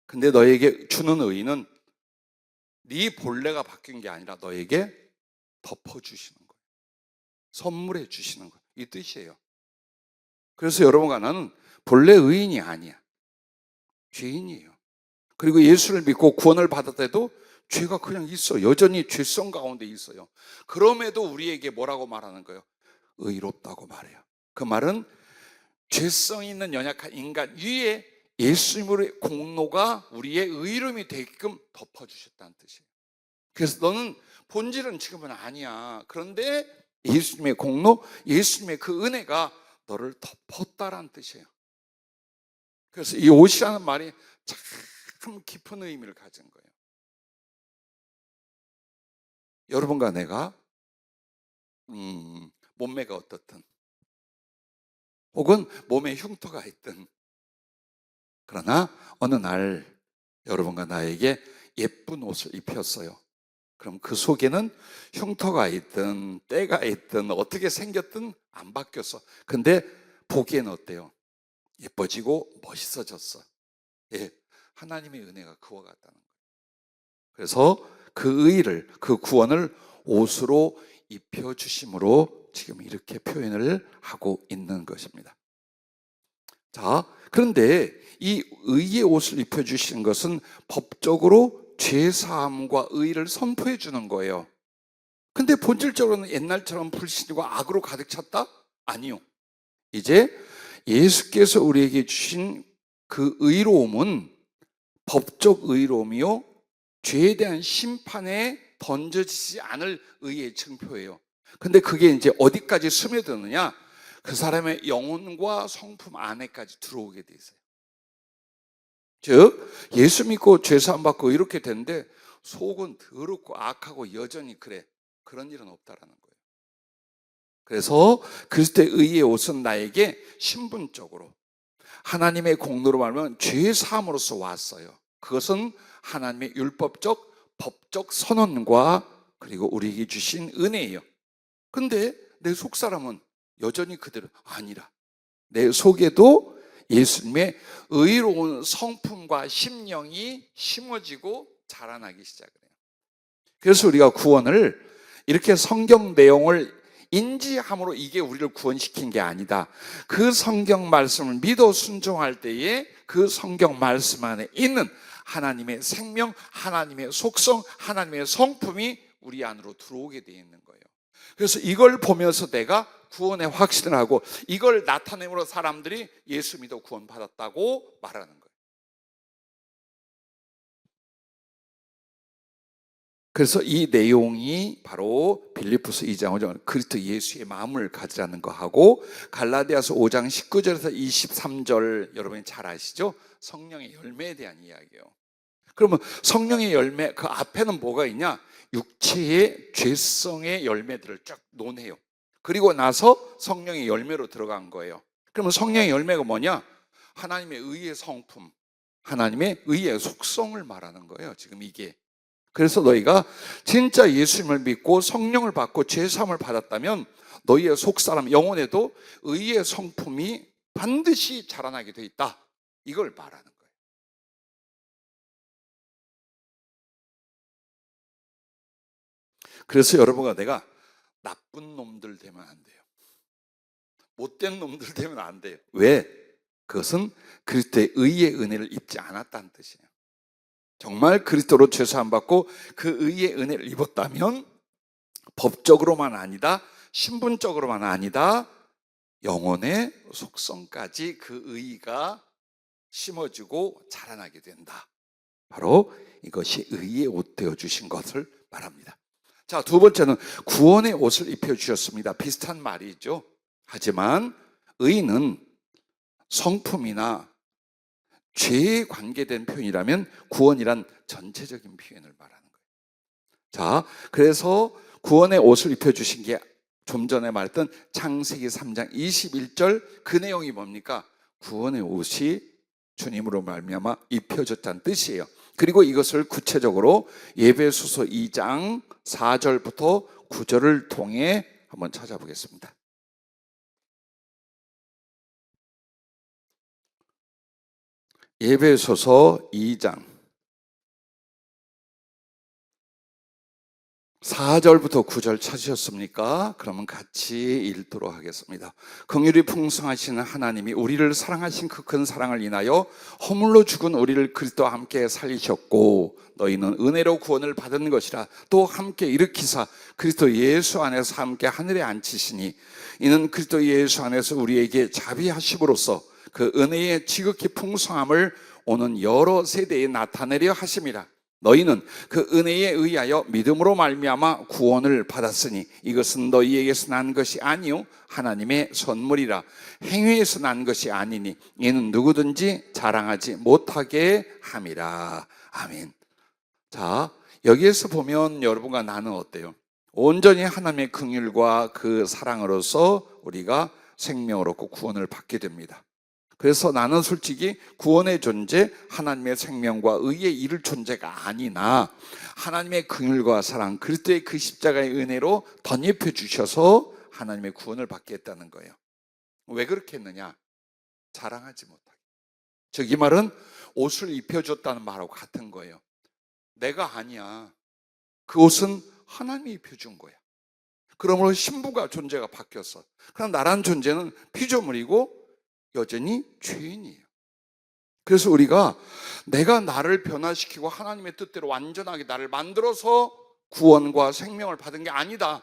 근데 너에게 주는 의는 네 본래가 바뀐 게 아니라 너에게 덮어주시는 거예요. 선물해 주시는 거예요. 이 뜻이에요. 그래서 여러분과 나는 본래 의인이 아니야. 죄인이에요. 그리고 예수를 믿고 구원을 받았다도 죄가 그냥 있어. 여전히 죄성 가운데 있어요. 그럼에도 우리에게 뭐라고 말하는 거예요? 의롭다고 말해요. 그 말은 죄성 있는 연약한 인간 위에 예수님의 공로가 우리의 의로움이 되게끔 덮어주셨다는 뜻이에요. 그래서 너는 본질은 지금은 아니야. 그런데 예수님의 공로, 예수님의 그 은혜가 너를 덮었다라는 뜻이에요. 그래서 이 옷이라는 말이 참 깊은 의미를 가진 거예요. 여러분과 내가 몸매가 어떻든 혹은 몸에 흉터가 있든 그러나 어느 날 여러분과 나에게 예쁜 옷을 입혔어요. 그럼 그 속에는 흉터가 있든 때가 있든 어떻게 생겼든 안 바뀌었어. 근데 보기엔 어때요? 예뻐지고 멋있어졌어. 예, 하나님의 은혜가 그와 같다는 거예요. 그래서 그 의를, 그 구원을 옷으로 입혀주심으로 지금 이렇게 표현을 하고 있는 것입니다. 자, 그런데 이 의의 옷을 입혀주신 것은 법적으로 죄사함과 의를 선포해 주는 거예요. 근데 본질적으로는 옛날처럼 불신과 악으로 가득 찼다? 아니요. 이제 예수께서 우리에게 주신 그 의로움은 법적 의로움이요 죄에 대한 심판에 던져지지 않을 의의 증표예요. 근데 그게 이제 어디까지 스며드느냐? 그 사람의 영혼과 성품 안에까지 들어오게 돼 있어요. 즉 예수 믿고 죄 사함 받고 이렇게 되는데 속은 더럽고 악하고 여전히 그래. 그런 일은 없다라는 거예요. 그래서 그리스도의 의의 옷은 나에게 신분적으로 하나님의 공로로 말하면 죄 사함으로써 왔어요. 그것은 하나님의 율법적 법적 선언과 그리고 우리에게 주신 은혜예요. 근데 내 속사람은 여전히 그대로 아니라 내 속에도 예수님의 의로운 성품과 심령이 심어지고 자라나기 시작을 해요. 그래서 우리가 구원을 이렇게 성경 내용을 인지함으로 이게 우리를 구원시킨 게 아니다. 그 성경 말씀을 믿어 순종할 때에 그 성경 말씀 안에 있는 하나님의 생명, 하나님의 속성, 하나님의 성품이 우리 안으로 들어오게 되어 있는 거예요. 그래서 이걸 보면서 내가 구원의 확신을 하고 이걸 나타내므로 사람들이 예수 믿어 구원받았다고 말하는 거예요. 그래서 이 내용이 바로 빌립보서 2장 5절 그리스도 예수의 마음을 가지라는 거하고 갈라디아서 5장 19절에서 23절 여러분이 잘 아시죠? 성령의 열매에 대한 이야기예요. 그러면 성령의 열매 그 앞에는 뭐가 있냐? 육체의 죄성의 열매들을 쫙 논해요. 그리고 나서 성령의 열매로 들어간 거예요. 그러면 성령의 열매가 뭐냐? 하나님의 의의 성품, 하나님의 의의 속성을 말하는 거예요. 지금 이게. 그래서 너희가 진짜 예수님을 믿고 성령을 받고 죄사함을 받았다면 너희의 속사람 영혼에도 의의 성품이 반드시 자라나게 돼 있다. 이걸 말하는 거예요. 그래서 여러분과 내가 나쁜 놈들 되면 안 돼요. 못된 놈들 되면 안 돼요. 왜? 그것은 그리스도의 의의 은혜를 입지 않았다는 뜻이에요. 정말 그리스도로 죄사함 받고 그 의의 은혜를 입었다면 법적으로만 아니다, 신분적으로만 아니다, 영혼의 속성까지 그 의의가 심어지고 자라나게 된다. 바로 이것이 의의 옷 되어 주신 것을 말합니다. 자, 두 번째는 구원의 옷을 입혀주셨습니다. 비슷한 말이죠. 하지만 의는 성품이나 죄에 관계된 표현이라면 구원이란 전체적인 표현을 말하는 거예요. 자, 그래서 구원의 옷을 입혀주신 게 좀 전에 말했던 창세기 3장 21절 그 내용이 뭡니까? 구원의 옷이 주님으로 말미암아 입혀졌다는 뜻이에요. 그리고 이것을 구체적으로 에베소서 2장 4절부터 9절을 통해 한번 찾아보겠습니다. 에베소서 2장 4절부터 9절 찾으셨습니까? 그러면 같이 읽도록 하겠습니다. 긍휼이 풍성하신 하나님이 우리를 사랑하신 그 큰 사랑을 인하여 허물로 죽은 우리를 그리스도와 함께 살리셨고 너희는 은혜로 구원을 받은 것이라 또 함께 일으키사 그리스도 예수 안에서 함께 하늘에 앉히시니 이는 그리스도 예수 안에서 우리에게 자비하심으로써 그 은혜의 지극히 풍성함을 오는 여러 세대에 나타내려 하심이라. 너희는 그 은혜에 의하여 믿음으로 말미암아 구원을 받았으니 이것은 너희에게서 난 것이 아니요 하나님의 선물이라. 행위에서 난 것이 아니니 이는 누구든지 자랑하지 못하게 함이라. 아멘. 자, 여기에서 보면 여러분과 나는 어때요? 온전히 하나님의 긍휼과 그 사랑으로서 우리가 생명을 얻고 구원을 받게 됩니다. 그래서 나는 솔직히 구원의 존재, 하나님의 생명과 의에 이를 존재가 아니나 하나님의 긍휼과 사랑, 그리스도의 그 십자가의 은혜로 덧입혀 주셔서 하나님의 구원을 받게 했다는 거예요. 왜 그렇게 했느냐? 자랑하지 못하게. 즉 이 말은 옷을 입혀줬다는 말하고 같은 거예요. 내가 아니야. 그 옷은 하나님이 입혀준 거야. 그러므로 신부가 존재가 바뀌었어. 그럼 나란 존재는 피조물이고 여전히 죄인이에요. 그래서 우리가 내가 나를 변화시키고 하나님의 뜻대로 완전하게 나를 만들어서 구원과 생명을 받은 게 아니다.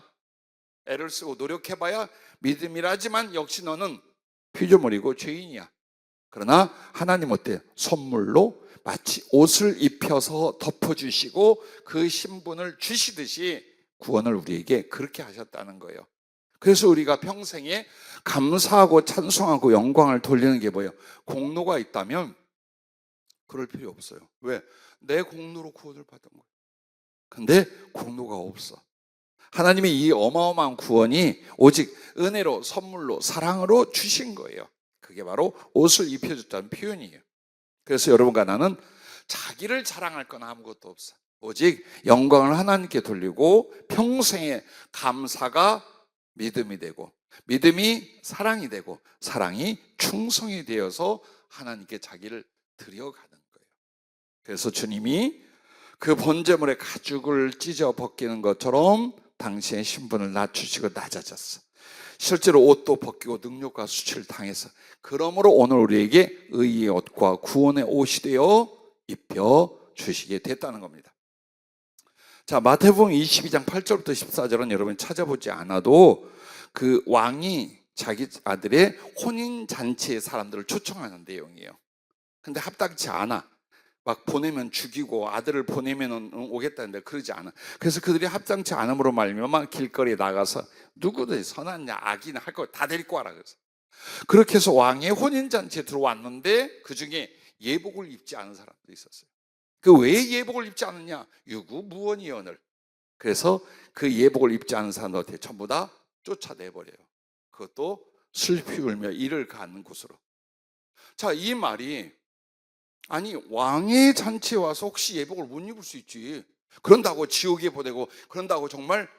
애를 쓰고 노력해봐야 믿음이라지만 역시 너는 피조물이고 죄인이야. 그러나 하나님 어때요? 선물로 마치 옷을 입혀서 덮어주시고 그 신분을 주시듯이 구원을 우리에게 그렇게 하셨다는 거예요. 그래서 우리가 평생에 감사하고 찬송하고 영광을 돌리는 게 뭐예요? 공로가 있다면 그럴 필요 없어요. 왜? 내 공로로 구원을 받은 거예요. 근데 공로가 없어. 하나님의 이 어마어마한 구원이 오직 은혜로, 선물로, 사랑으로 주신 거예요. 그게 바로 옷을 입혀줬다는 표현이에요. 그래서 여러분과 나는 자기를 자랑할 건 아무것도 없어. 오직 영광을 하나님께 돌리고 평생의 감사가 믿음이 되고, 믿음이 사랑이 되고, 사랑이 충성이 되어서 하나님께 자기를 드려가는 거예요. 그래서 주님이 그 번제물의 가죽을 찢어 벗기는 것처럼 당신의 신분을 낮추시고 낮아졌어. 실제로 옷도 벗기고 능력과 수치를 당해서, 그러므로 오늘 우리에게 의의 옷과 구원의 옷이 되어 입혀 주시게 됐다는 겁니다. 자, 마태복음 22장 8절부터 14절은 여러분이 찾아보지 않아도 그 왕이 자기 아들의 혼인잔치의 사람들을 초청하는 내용이에요. 근데 합당치 않아. 막 보내면 죽이고 아들을 보내면 오겠다는데 그러지 않아. 그래서 그들이 합당치 않음으로 말미암아 길거리에 나가서 누구든 선하냐 악이냐 할 거 다 데리고 와라 그래서. 그렇게 해서 왕의 혼인잔치에 들어왔는데 그 중에 예복을 입지 않은 사람들이 있었어요. 그 왜 예복을 입지 않느냐? 유구무원이언을. 그래서 그 예복을 입지 않은 사람들한테 전부 다 쫓아내버려요. 그것도 슬피 울며 이를 가는 곳으로. 자, 이 말이, 아니 왕의 잔치에 와서 혹시 예복을 못 입을 수 있지, 그런다고 지옥에 보내고 그런다고 정말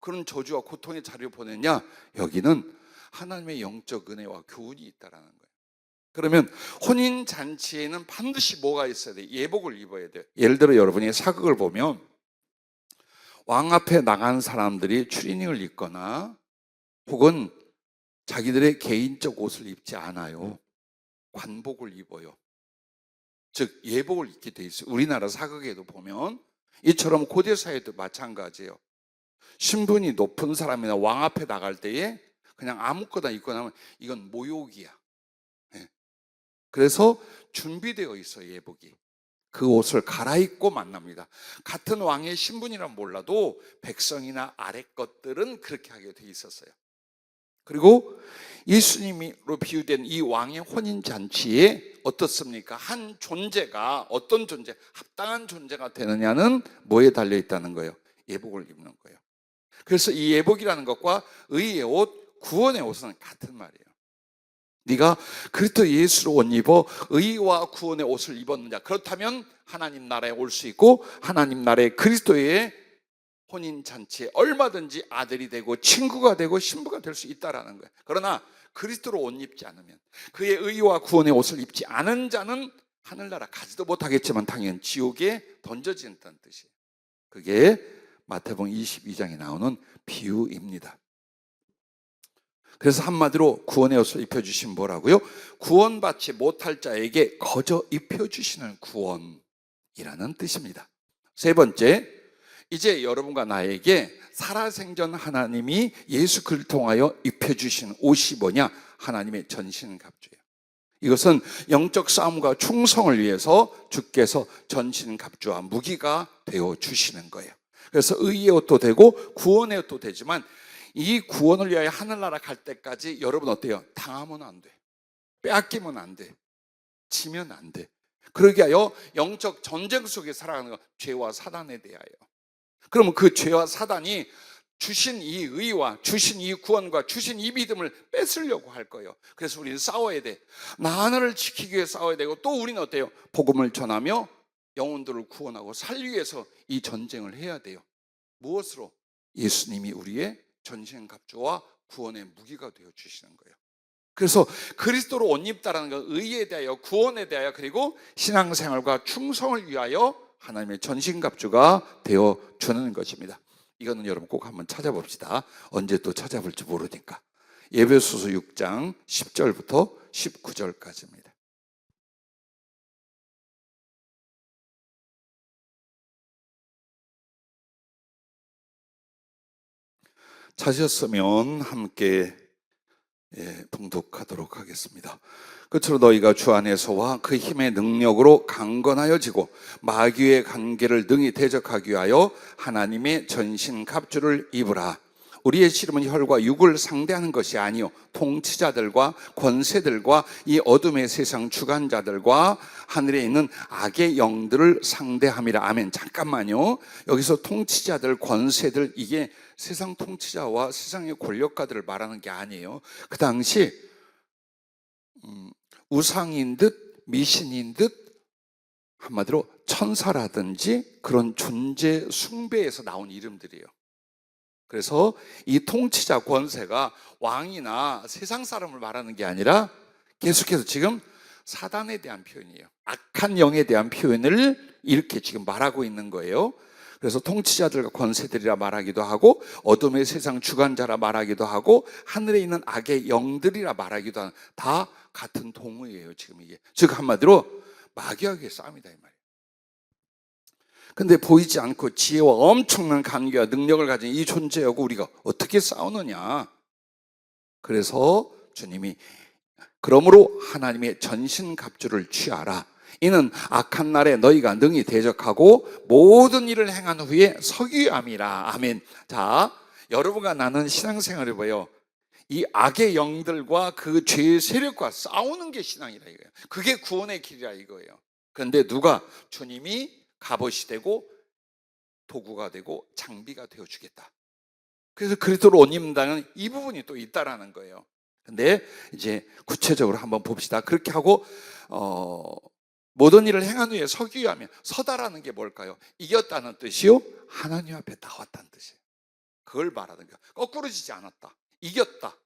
그런 저주와 고통의 자리를 보냈냐? 여기는 하나님의 영적 은혜와 교훈이 있다라는 거예요. 그러면 혼인잔치에는 반드시 뭐가 있어야 돼요? 예복을 입어야 돼요. 예를 들어 여러분이 사극을 보면 왕 앞에 나간 사람들이 추리닝을 입거나 혹은 자기들의 개인적 옷을 입지 않아요. 관복을 입어요. 즉 예복을 입게 돼 있어요. 우리나라 사극에도 보면 이처럼 고대사회도 마찬가지예요. 신분이 높은 사람이나 왕 앞에 나갈 때에 그냥 아무거나 입고 나면 이건 모욕이야. 그래서 준비되어 있어요, 예복이. 그 옷을 갈아입고 만납니다. 같은 왕의 신분이란 몰라도 백성이나 아래 것들은 그렇게 하게 돼 있었어요. 그리고 예수님으로 비유된 이 왕의 혼인잔치에 어떻습니까? 한 존재가 어떤 존재, 합당한 존재가 되느냐는 뭐에 달려 있다는 거예요? 예복을 입는 거예요. 그래서 이 예복이라는 것과 의의 옷, 구원의 옷은 같은 말이에요. 네가 그리스도 예수로 옷 입어 의와 구원의 옷을 입었느냐? 그렇다면 하나님 나라에 올 수 있고 하나님 나라의 그리스도의 혼인잔치에 얼마든지 아들이 되고 친구가 되고 신부가 될 수 있다라는 거예요. 그러나 그리스도로 옷 입지 않으면, 그의 의와 구원의 옷을 입지 않은 자는 하늘나라 가지도 못하겠지만 당연 지옥에 던져진다는 뜻이에요. 그게 마태복음 22장에 나오는 비유입니다. 그래서 한마디로 구원의 옷을 입혀주신 뭐라고요? 구원받지 못할 자에게 거저 입혀주시는 구원이라는 뜻입니다. 세 번째, 이제 여러분과 나에게 살아생전 하나님이 예수 그리스도를 통하여 입혀주신 옷이 뭐냐? 하나님의 전신갑주예요. 이것은 영적 싸움과 충성을 위해서 주께서 전신갑주와 무기가 되어주시는 거예요. 그래서 의의 옷도 되고 구원의 옷도 되지만 이 구원을 위하여 하늘나라 갈 때까지 여러분 어때요? 당하면 안 돼. 빼앗기면 안 돼. 지면 안 돼. 그러기 위하여 영적 전쟁 속에 살아가는 것, 죄와 사단에 대하여. 그러면 그 죄와 사단이 주신 이 의와 주신 이 구원과 주신 이 믿음을 뺏으려고 할 거예요. 그래서 우리는 싸워야 돼. 나 하나를 지키기 위해 싸워야 되고, 또 우리는 어때요? 복음을 전하며 영혼들을 구원하고 살리기 위해서 이 전쟁을 해야 돼요. 무엇으로? 예수님이 우리의 전신갑주와 구원의 무기가 되어 주시는 거예요. 그래서 그리스도로 옷 입다라는 건 의에 대하여, 구원에 대하여, 그리고 신앙생활과 충성을 위하여 하나님의 전신갑주가 되어 주는 것입니다. 이거는 여러분 꼭 한번 찾아봅시다. 언제 또 찾아볼지 모르니까. 에베소서 6장 10절부터 19절까지입니다. 찾으셨으면 함께 봉독하도록 하겠습니다. 끝으로 너희가 주 안에서와 그 힘의 능력으로 강건하여지고 마귀의 관계를 능히 대적하기 위하여 하나님의 전신 갑주를 입으라. 우리의 씨름은 혈과 육을 상대하는 것이 아니요 통치자들과 권세들과 이 어둠의 세상 주관자들과 하늘에 있는 악의 영들을 상대함이라. 아멘. 잠깐만요. 여기서 통치자들, 권세들, 이게 세상 통치자와 세상의 권력가들을 말하는 게 아니에요. 그 당시 우상인 듯 미신인 듯 한마디로 천사라든지 그런 존재 숭배에서 나온 이름들이에요. 그래서 이 통치자 권세가 왕이나 세상 사람을 말하는 게 아니라 계속해서 지금 사단에 대한 표현이에요. 악한 영에 대한 표현을 이렇게 지금 말하고 있는 거예요. 그래서 통치자들과 권세들이라 말하기도 하고 어둠의 세상 주관자라 말하기도 하고 하늘에 있는 악의 영들이라 말하기도 하는, 다 같은 동의예요. 지금 이게 즉 한마디로 마귀와의 싸움이다 이 말이에요. 근데 보이지 않고 지혜와 엄청난 관계와 능력을 가진 이 존재하고 우리가 어떻게 싸우느냐. 그래서 주님이 그러므로 하나님의 전신갑주를 취하라. 이는 악한 날에 너희가 능히 대적하고 모든 일을 행한 후에 서기함이라. 아멘. 자, 여러분과 나는 신앙생활을 봐요. 이 악의 영들과 그 죄의 세력과 싸우는 게 신앙이라 이거예요. 그게 구원의 길이라 이거예요. 그런데 누가? 주님이 갑옷이 되고 도구가 되고 장비가 되어주겠다. 그래서 그리스도로 옷 입는다는 이 부분이 또 있다라는 거예요. 근데 이제 구체적으로 한번 봅시다. 그렇게 하고 모든 일을 행한 후에 서기 위하면, 서다라는 게 뭘까요? 이겼다는 뜻이요, 하나님 앞에 나왔다는 뜻이에요. 그걸 말하는 거예요. 거꾸로 지지 않았다, 이겼다.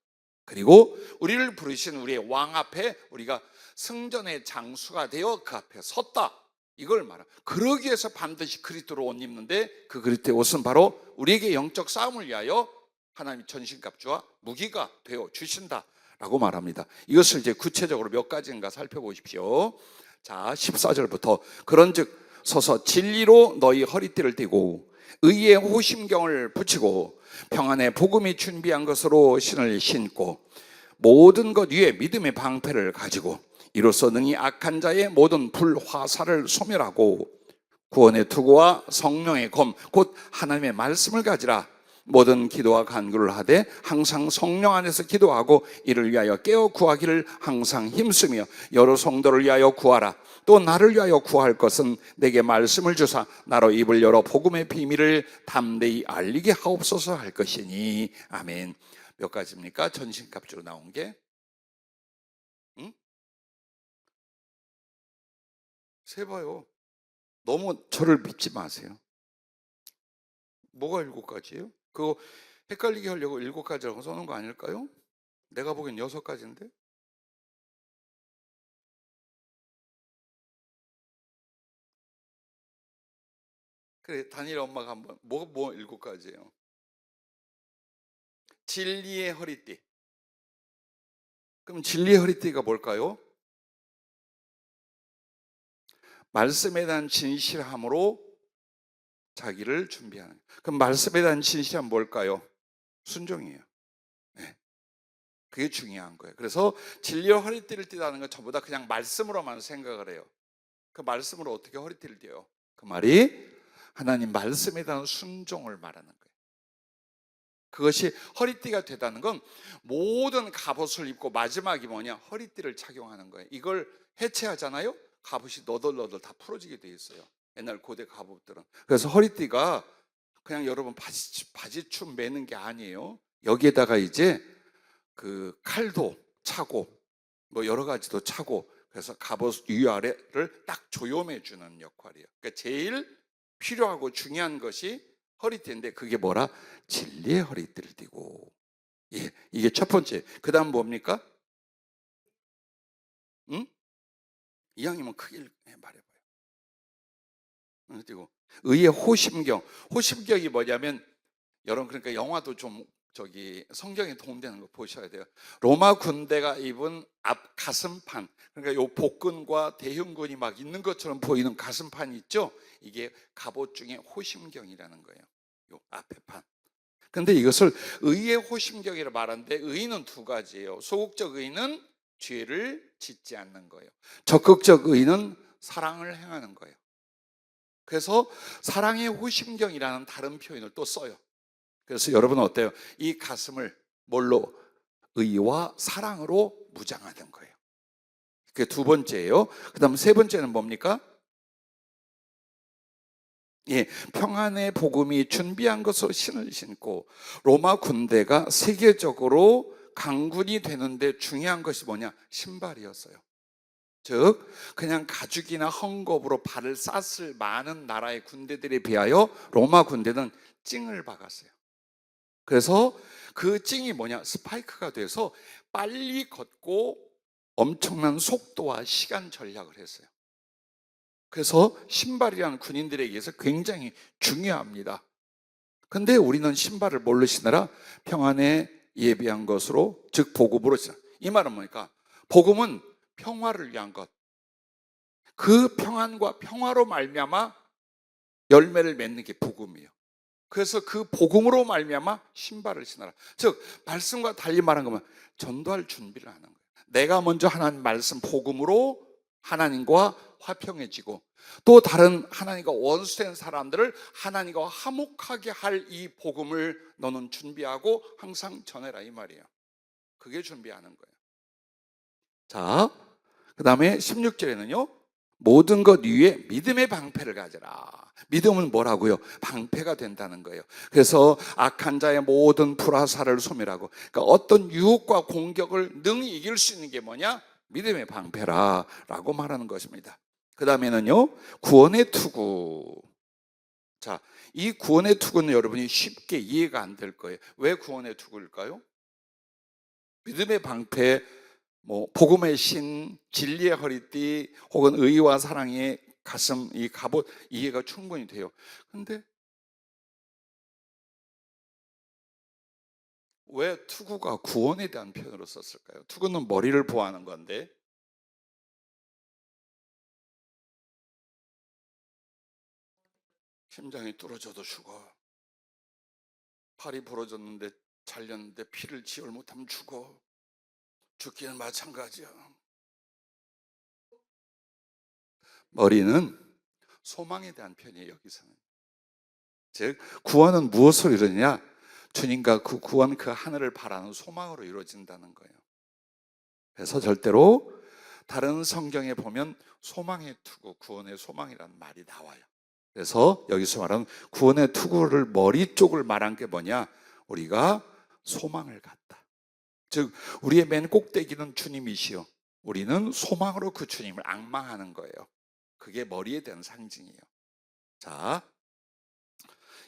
그리고 우리를 부르신 우리의 왕 앞에 우리가 승전의 장수가 되어 그 앞에 섰다, 이걸 말해요. 그러기 위해서 반드시 그리스도로 옷 입는데, 그 그리스도의 옷은 바로 우리에게 영적 싸움을 위하여 하나님 전신갑주와 무기가 되어 주신다라고 말합니다. 이것을 이제 구체적으로 몇 가지인가 살펴보십시오. 자, 14절부터 그런즉 서서 진리로 너희 허리띠를 띠고 의의 호심경을 붙이고 평안의 복음이 준비한 것으로 신을 신고 모든 것 위에 믿음의 방패를 가지고 이로써 능히 악한 자의 모든 불화살을 소멸하고 구원의 투구와 성령의 검 곧 하나님의 말씀을 가지라. 모든 기도와 간구를 하되 항상 성령 안에서 기도하고 이를 위하여 깨어 구하기를 항상 힘쓰며 여러 성도를 위하여 구하라. 또 나를 위하여 구할 것은 내게 말씀을 주사 나로 입을 열어 복음의 비밀을 담대히 알리게 하옵소서 할 것이니. 아멘. 몇 가지입니까? 전신갑주로 나온 게? 세봐요. 너무 저를 믿지 마세요. 뭐가 7가지예요? 그거 헷갈리게 하려고 7가지라고 써놓은 거 아닐까요? 내가 보기엔 6가지인데. 그래, 다니엘 엄마가 한번 뭐 7가지예요? 진리의 허리띠. 그럼 진리의 허리띠가 뭘까요? 말씀에 대한 진실함으로 자기를 준비하는. 그럼 말씀에 대한 진실함은 뭘까요? 순종이에요. 네. 그게 중요한 거예요. 그래서 진리의 허리띠를 띠다는 건 전부 다 그냥 말씀으로만 생각을 해요. 그 말씀으로 어떻게 허리띠를 띠요? 그 말이 하나님 말씀에 대한 순종을 말하는 거예요. 그것이 허리띠가 되다는 건 모든 갑옷을 입고 마지막이 뭐냐? 허리띠를 착용하는 거예요. 이걸 해체하잖아요? 갑옷이 너덜너덜 다 풀어지게 돼 있어요. 옛날 고대 갑옷들은. 그래서 허리띠가 그냥 여러분 바지춤 매는 게 아니에요. 여기에다가 이제 그 칼도 차고 뭐 여러 가지도 차고, 그래서 갑옷 위아래를 딱 조염해 주는 역할이에요. 그러니까 제일 필요하고 중요한 것이 허리띠인데, 그게 뭐라? 진리의 허리띠를 띠고. 예, 이게 첫 번째. 그 다음 뭡니까? 응? 이왕이면 크게 말해봐요. 그리고 의의 호심경. 호심경이 뭐냐면, 여러분 그러니까 영화도 좀 성경에 도움되는 거 보셔야 돼요. 로마 군대가 입은 앞 가슴판, 그러니까 요 복근과 대흉근이 막 있는 것처럼 보이는 가슴판이 있죠. 이게 갑옷 중에 호심경이라는 거예요. 요 앞에 판. 근데 이것을 의의 호심경이라 말하는데 의는 두 가지예요. 소극적 의는 죄를 짓지 않는 거예요. 적극적 의는 사랑을 행하는 거예요. 그래서 사랑의 호심경이라는 다른 표현을 또 써요. 그래서 여러분은 어때요? 이 가슴을 뭘로? 의와 사랑으로 무장하는 거예요. 그게 두 번째예요. 그 다음 세 번째는 뭡니까? 예, 평안의 복음이 준비한 것으로 신을 신고 로마 군대가 세계적으로 강군이 되는데 중요한 것이 뭐냐? 신발이었어요. 즉 그냥 가죽이나 헝겊으로 발을 쌌을 많은 나라의 군대들에 비하여 로마 군대는 찡을 박았어요. 그래서 그 찡이 뭐냐? 스파이크가 돼서 빨리 걷고 엄청난 속도와 시간 전략을 했어요. 그래서 신발이란 군인들에게서 굉장히 중요합니다. 근데 우리는 신발을 뭘로 신으라? 평안에 예비한 것으로, 즉 복음으로 신으라. 이 말은 뭐니까? 복음은 평화를 위한 것. 그 평안과 평화로 말미암아 열매를 맺는 게 복음이에요. 그래서 그 복음으로 말미암아 신발을 신어라. 즉 말씀과 달리 말한 거면 전도할 준비를 하는 거예요. 내가 먼저 하나님 말씀 복음으로 하나님과 화평해지고 또 다른 하나님과 원수된 사람들을 하나님과 화목하게 할 이 복음을 너는 준비하고 항상 전해라 이 말이에요. 그게 준비하는 거예요. 자, 그 다음에 16절에는요 모든 것 위에 믿음의 방패를 가져라. 믿음은 뭐라고요? 방패가 된다는 거예요. 그래서 악한 자의 모든 불화살을 소멸하고, 그러니까 어떤 유혹과 공격을 능히 이길 수 있는 게 뭐냐? 믿음의 방패라라고 말하는 것입니다. 그 다음에는요 구원의 투구. 자, 이 구원의 투구는 여러분이 쉽게 이해가 안 될 거예요. 왜 구원의 투구일까요? 믿음의 방패, 복음의 신, 진리의 허리띠, 혹은 의와 사랑의 가슴, 이 갑옷, 이해가 충분히 돼요. 근데 왜 투구가 구원에 대한 표현으로 썼을까요? 투구는 머리를 보호하는 건데 심장이 뚫어져도 죽어. 팔이 부러졌는데 잘렸는데 피를 지울 못하면 죽어. 죽기는 마찬가지야. 머리는 소망에 대한 표현이에요, 여기서는. 즉 구원은 무엇으로 이루느냐? 주님과 그 구원, 그 하늘을 바라는 소망으로 이루어진다는 거예요. 그래서 절대로 다른 성경에 보면 소망의 투구, 구원의 소망이라는 말이 나와요. 그래서 여기서 말하는 구원의 투구를 머리 쪽을 말한 게 뭐냐? 우리가 소망을 갖다. 즉 우리의 맨 꼭대기는 주님이시요 우리는 소망으로 그 주님을 앙망하는 거예요. 그게 머리에 대한 상징이에요. 자,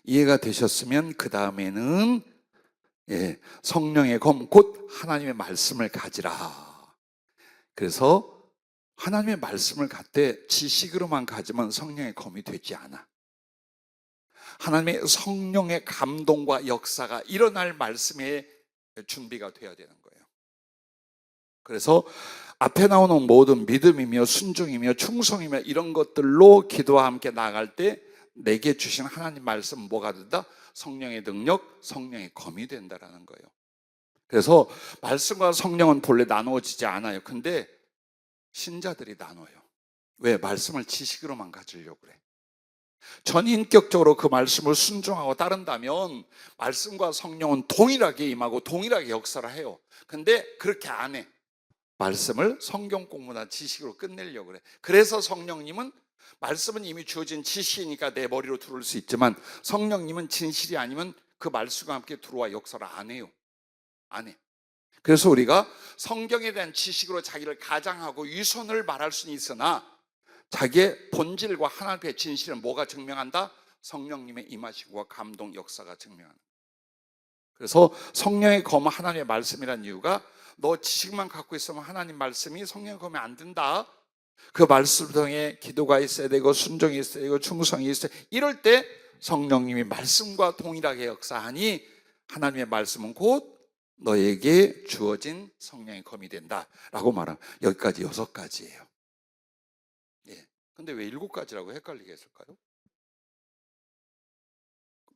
이해가 되셨으면 그 다음에는 성령의 검, 곧 하나님의 말씀을 가지라. 그래서 하나님의 말씀을 갖되 지식으로만 가지면 성령의 검이 되지 않아. 하나님의 성령의 감동과 역사가 일어날 말씀의 준비가 되어야 되는 거예요. 그래서 앞에 나오는 모든 믿음이며 순종이며 충성이며 이런 것들로 기도와 함께 나아갈 때 내게 주신 하나님 말씀은 뭐가 된다? 성령의 능력, 성령의 검이 된다라는 거예요. 그래서 말씀과 성령은 본래 나누어지지 않아요. 근데 신자들이 나눠요. 왜? 말씀을 지식으로만 가지려고 그래. 전인격적으로 그 말씀을 순종하고 따른다면 말씀과 성령은 동일하게 임하고 동일하게 역사를 해요. 근데 그렇게 안 해. 말씀을 성경 공부나 지식으로 끝내려고 그래. 그래서 성령님은 말씀은 이미 주어진 지식이니까 내 머리로 들어올 수 있지만 성령님은 진실이 아니면 그 말씀과 함께 들어와 역사를 안 해요. 안 해. 그래서 우리가 성경에 대한 지식으로 자기를 가장하고 위선을 말할 수는 있으나 자기의 본질과 하나님의 진실은 뭐가 증명한다? 성령님의 임하심과 감동 역사가 증명한다. 그래서 성령의 검은 하나님의 말씀이라는 이유가 너 지식만 갖고 있으면 하나님 말씀이 성령의 검이 안 된다. 그 말씀 통해 기도가 있어야 되고 순종이 있어야 되고 충성이 있어야 되고 이럴 때 성령님이 말씀과 동일하게 역사하니 하나님의 말씀은 곧 너에게 주어진 성령의 검이 된다라고 말하면 여기까지 6가지예요. 예. 근데 왜 7가지라고 헷갈리게 했을까요?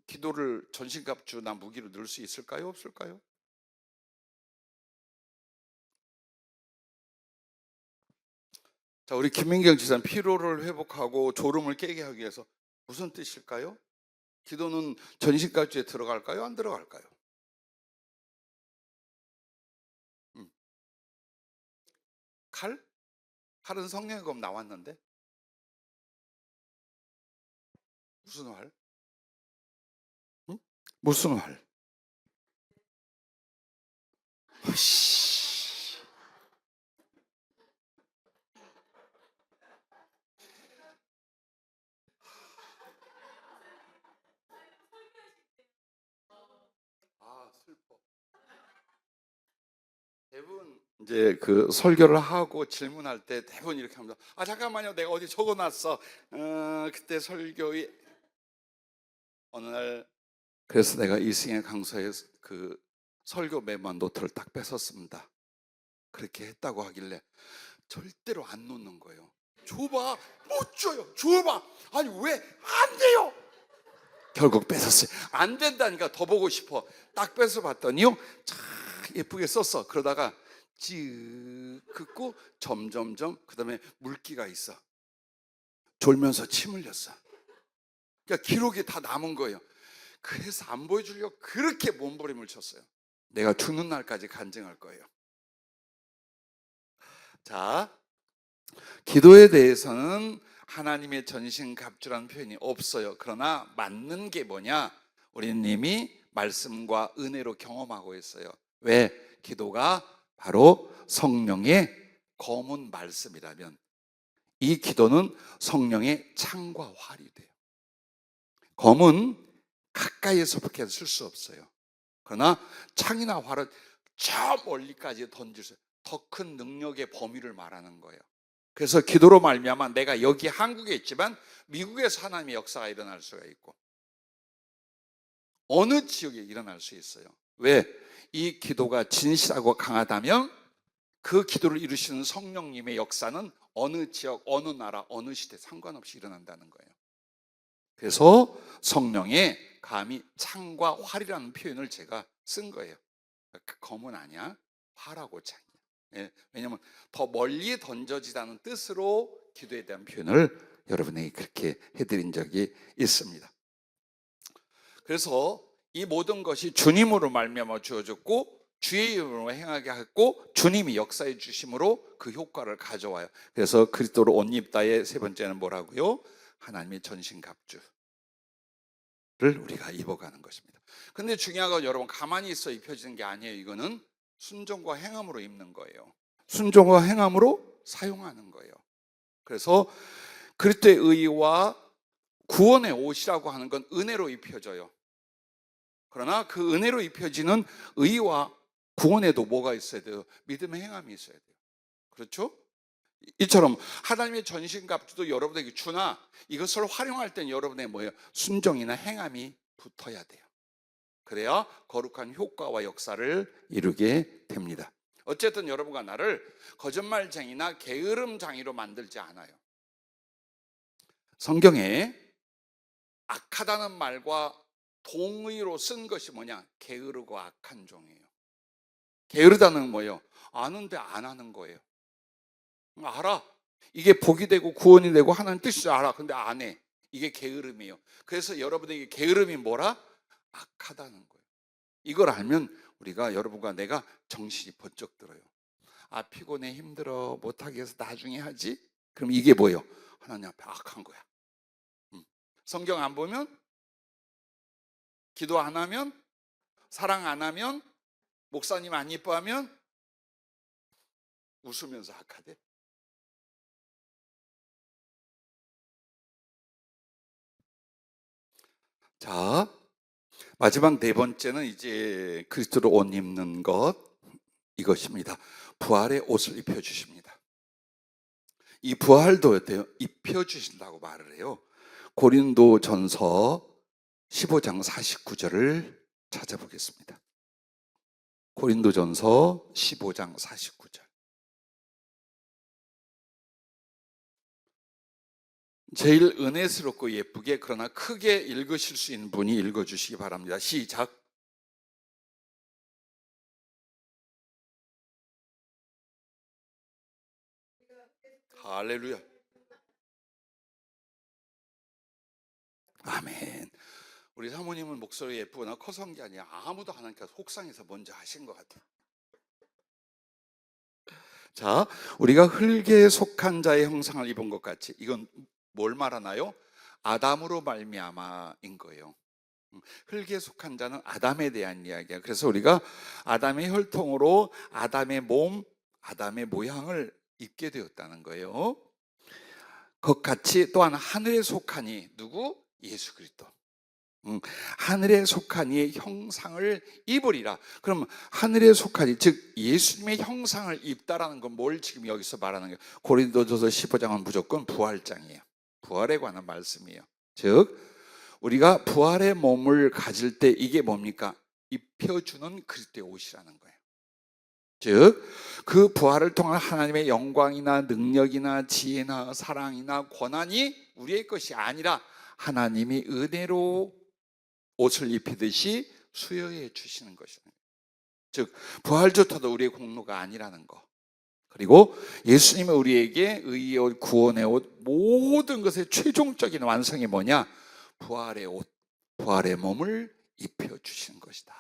기도를 전신갑주나 무기로 넣을 수 있을까요? 없을까요? 자, 우리 김민경 지사님, 피로를 회복하고 졸음을 깨게 하기 위해서 무슨 뜻일까요? 기도는 전신갑주에 들어갈까요? 안 들어갈까요? 칼? 칼은 성령의 검 나왔는데 무슨 활? 응? 무슨 활? 씨. 아, 슬퍼. 대부분 이제 그 설교를 하고 질문할 때 대부분 이렇게 합니다. 아, 잠깐만요, 내가 어디 적어놨어. 그때 설교에 어느 날, 그래서 내가 이승의 강서에 그 설교 메모 노트를 딱 뺏었습니다. 그렇게 했다고 하길래 절대로 안 놓는 거예요. 줘봐, 못 줘요. 줘봐. 아니, 왜 안 돼요? 결국 뺏었어요. 안 된다니까 더 보고 싶어. 딱 뺏어 봤더니요, 참 예쁘게 썼어. 그러다가 찌 긋고 점점점, 그 다음에 물기가 있어. 졸면서 침 흘렸어. 그러니까 기록이 다 남은 거예요. 그래서 안 보여주려고 그렇게 몸부림을 쳤어요. 내가 죽는 날까지 간증할 거예요. 자, 기도에 대해서는 하나님의 전신갑주라는 표현이 없어요. 그러나 맞는 게 뭐냐? 우리는 이미 말씀과 은혜로 경험하고 있어요. 왜? 기도가 바로 성령의 검은 말씀이라면 이 기도는 성령의 창과 활이 돼요. 검은 가까이에서 그렇게 쓸 수 없어요. 그러나 창이나 활은 저 멀리까지 던질 수, 더 큰 능력의 범위를 말하는 거예요. 그래서 기도로 말미암아 내가 여기 한국에 있지만 미국에서 하나님의 역사가 일어날 수가 있고 어느 지역에 일어날 수 있어요. 왜? 이 기도가 진실하고 강하다면 그 기도를 이루시는 성령님의 역사는 어느 지역, 어느 나라, 어느 시대 상관없이 일어난다는 거예요. 그래서 성령의 감히 창과 활이라는 표현을 제가 쓴 거예요. 검은 아니야, 활하고 창이야. 예, 왜냐하면 더 멀리 던져지다는 뜻으로 기도에 대한 표현을 여러분에게 그렇게 해드린 적이 있습니다. 그래서 이 모든 것이 주님으로 말미암아 주어졌고 주의 이름으로 행하게 했고 주님이 역사해 주심으로 그 효과를 가져와요. 그래서 그리스도로 옷 입다의 세 번째는 뭐라고요? 하나님의 전신갑주를 우리가 입어가는 것입니다. 근데 중요한 건 여러분, 가만히 있어 입혀지는 게 아니에요. 이거는 순종과 행함으로 입는 거예요. 순종과 행함으로 사용하는 거예요. 그래서 그리스도의 의와 구원의 옷이라고 하는 건 은혜로 입혀져요. 그러나 그 은혜로 입혀지는 의와 구원에도 뭐가 있어야 돼요? 믿음의 행함이 있어야 돼요. 그렇죠? 이처럼 하나님의 전신갑주도 여러분에게 주나 이것을 활용할 땐 여러분의 뭐예요? 순종이나 행함이 붙어야 돼요. 그래야 거룩한 효과와 역사를 이루게 됩니다. 어쨌든 여러분과 나를 거짓말쟁이나 게으름쟁이로 만들지 않아요. 성경에 악하다는 말과 동의로 쓴 것이 뭐냐? 게으르고 악한 종이에요. 게으르다는 건 뭐예요? 아는데 안 하는 거예요. 알아. 이게 복이 되고 구원이 되고 하나님 뜻이 알아. 근데 안 해. 이게 게으름이에요. 그래서 여러분에게 게으름이 뭐라? 악하다는 거예요. 이걸 알면 우리가, 여러분과 내가 정신이 번쩍 들어요. 아, 피곤해, 힘들어, 못하게 해서 나중에 하지? 그럼 이게 뭐예요? 하나님 앞에 악한 거야. 성경 안 보면, 기도 안 하면, 사랑 안 하면, 목사님 안 이뻐하면 웃으면서 악하대. 자, 마지막 네 번째는 이제 그리스도로 옷 입는 것, 이것입니다. 부활의 옷을 입혀주십니다. 이 부활도 어때요? 입혀주신다고 말을 해요. 고린도전서 15장 49절을 찾아보겠습니다. 고린도전서 15장 49절. 제일 은혜스럽고 예쁘게 그러나 크게 읽으실 수 있는 분이 읽어주시기 바랍니다. 시작. 할렐루야. 아멘. 우리 사모님은 목소리 예쁘거나 커서 한 게 아니야. 아무도 하나님께서 혹상해서 먼저 하신 것 같아요. 자, 우리가 흙에 속한 자의 형상을 입은 것 같이, 이건 뭘 말하나요? 아담으로 말미암아인 거예요. 흙에 속한 자는 아담에 대한 이야기야. 그래서 우리가 아담의 혈통으로 아담의 몸, 아담의 모양을 입게 되었다는 거예요. 그것같이 또한 하늘에 속하니 누구? 예수 그리스도. 하늘에 속한 이의 형상을 입으리라. 그럼 하늘에 속한 이, 즉 예수님의 형상을 입다라는 건 뭘 지금 여기서 말하는 거예요? 고린도전서 15장은 무조건 부활장이에요. 부활에 관한 말씀이에요. 즉 우리가 부활의 몸을 가질 때 이게 뭡니까? 입혀주는 그리스도의 옷이라는 거예요. 즉 그 부활을 통한 하나님의 영광이나 능력이나 지혜나 사랑이나 권한이 우리의 것이 아니라 하나님이 은혜로 옷을 입히듯이 수여해 주시는 것이다. 즉 부활조차도 우리의 공로가 아니라는 거. 그리고 예수님은 우리에게 의의 옷, 구원의 옷, 모든 것의 최종적인 완성이 뭐냐? 부활의 옷, 부활의 몸을 입혀주시는 것이다.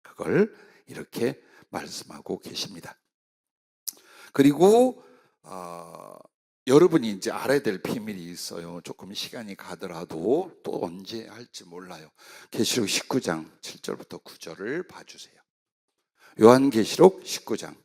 그걸 이렇게 말씀하고 계십니다. 그리고 여러분이 이제 알아야 될 비밀이 있어요. 조금 시간이 가더라도 또 언제 할지 몰라요. 계시록 19장 7절부터 9절을 봐주세요. 요한계시록 19장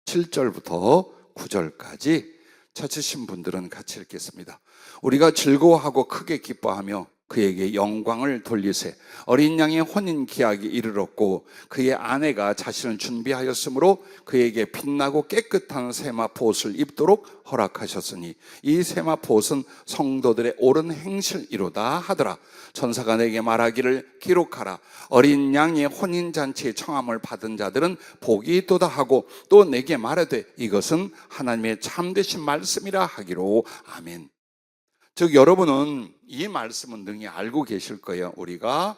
7절부터 9절까지 찾으신 분들은 같이 읽겠습니다. 우리가 즐거워하고 크게 기뻐하며 그에게 영광을 돌리세. 어린 양의 혼인 기약이 이르렀고 그의 아내가 자신을 준비하였으므로 그에게 빛나고 깨끗한 세마포 옷을 입도록 허락하셨으니 이 세마포 옷은 성도들의 옳은 행실이로다 하더라. 천사가 내게 말하기를 기록하라. 어린 양의 혼인잔치의 청함을 받은 자들은 복이 있도다 하고 또 내게 말하되 이것은 하나님의 참되신 말씀이라 하기로. 아멘. 즉 여러분은 이 말씀은 능히 알고 계실 거예요. 우리가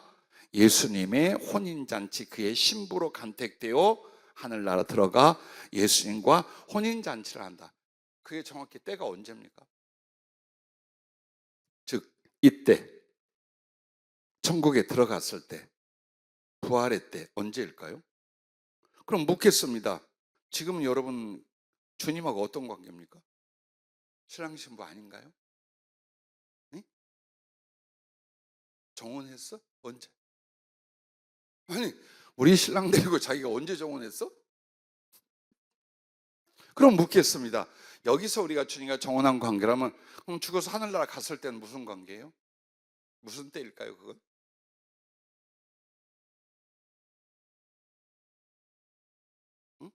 예수님의 혼인잔치 그의 신부로 간택되어 하늘나라 들어가 예수님과 혼인잔치를 한다. 그게 정확히 때가 언제입니까? 즉 이때 천국에 들어갔을 때 부활의 때 언제일까요? 그럼 묻겠습니다. 지금 여러분 주님하고 어떤 관계입니까? 신랑 신부 아닌가요? 네? 정혼했어? 언제? 아니 우리 신랑 데리고 자기가 언제 정혼했어? 그럼 묻겠습니다. 여기서 우리가 주님과 정혼한 관계라면 그럼 죽어서 하늘나라 갔을 때는 무슨 관계예요? 무슨 때일까요 그건? 응?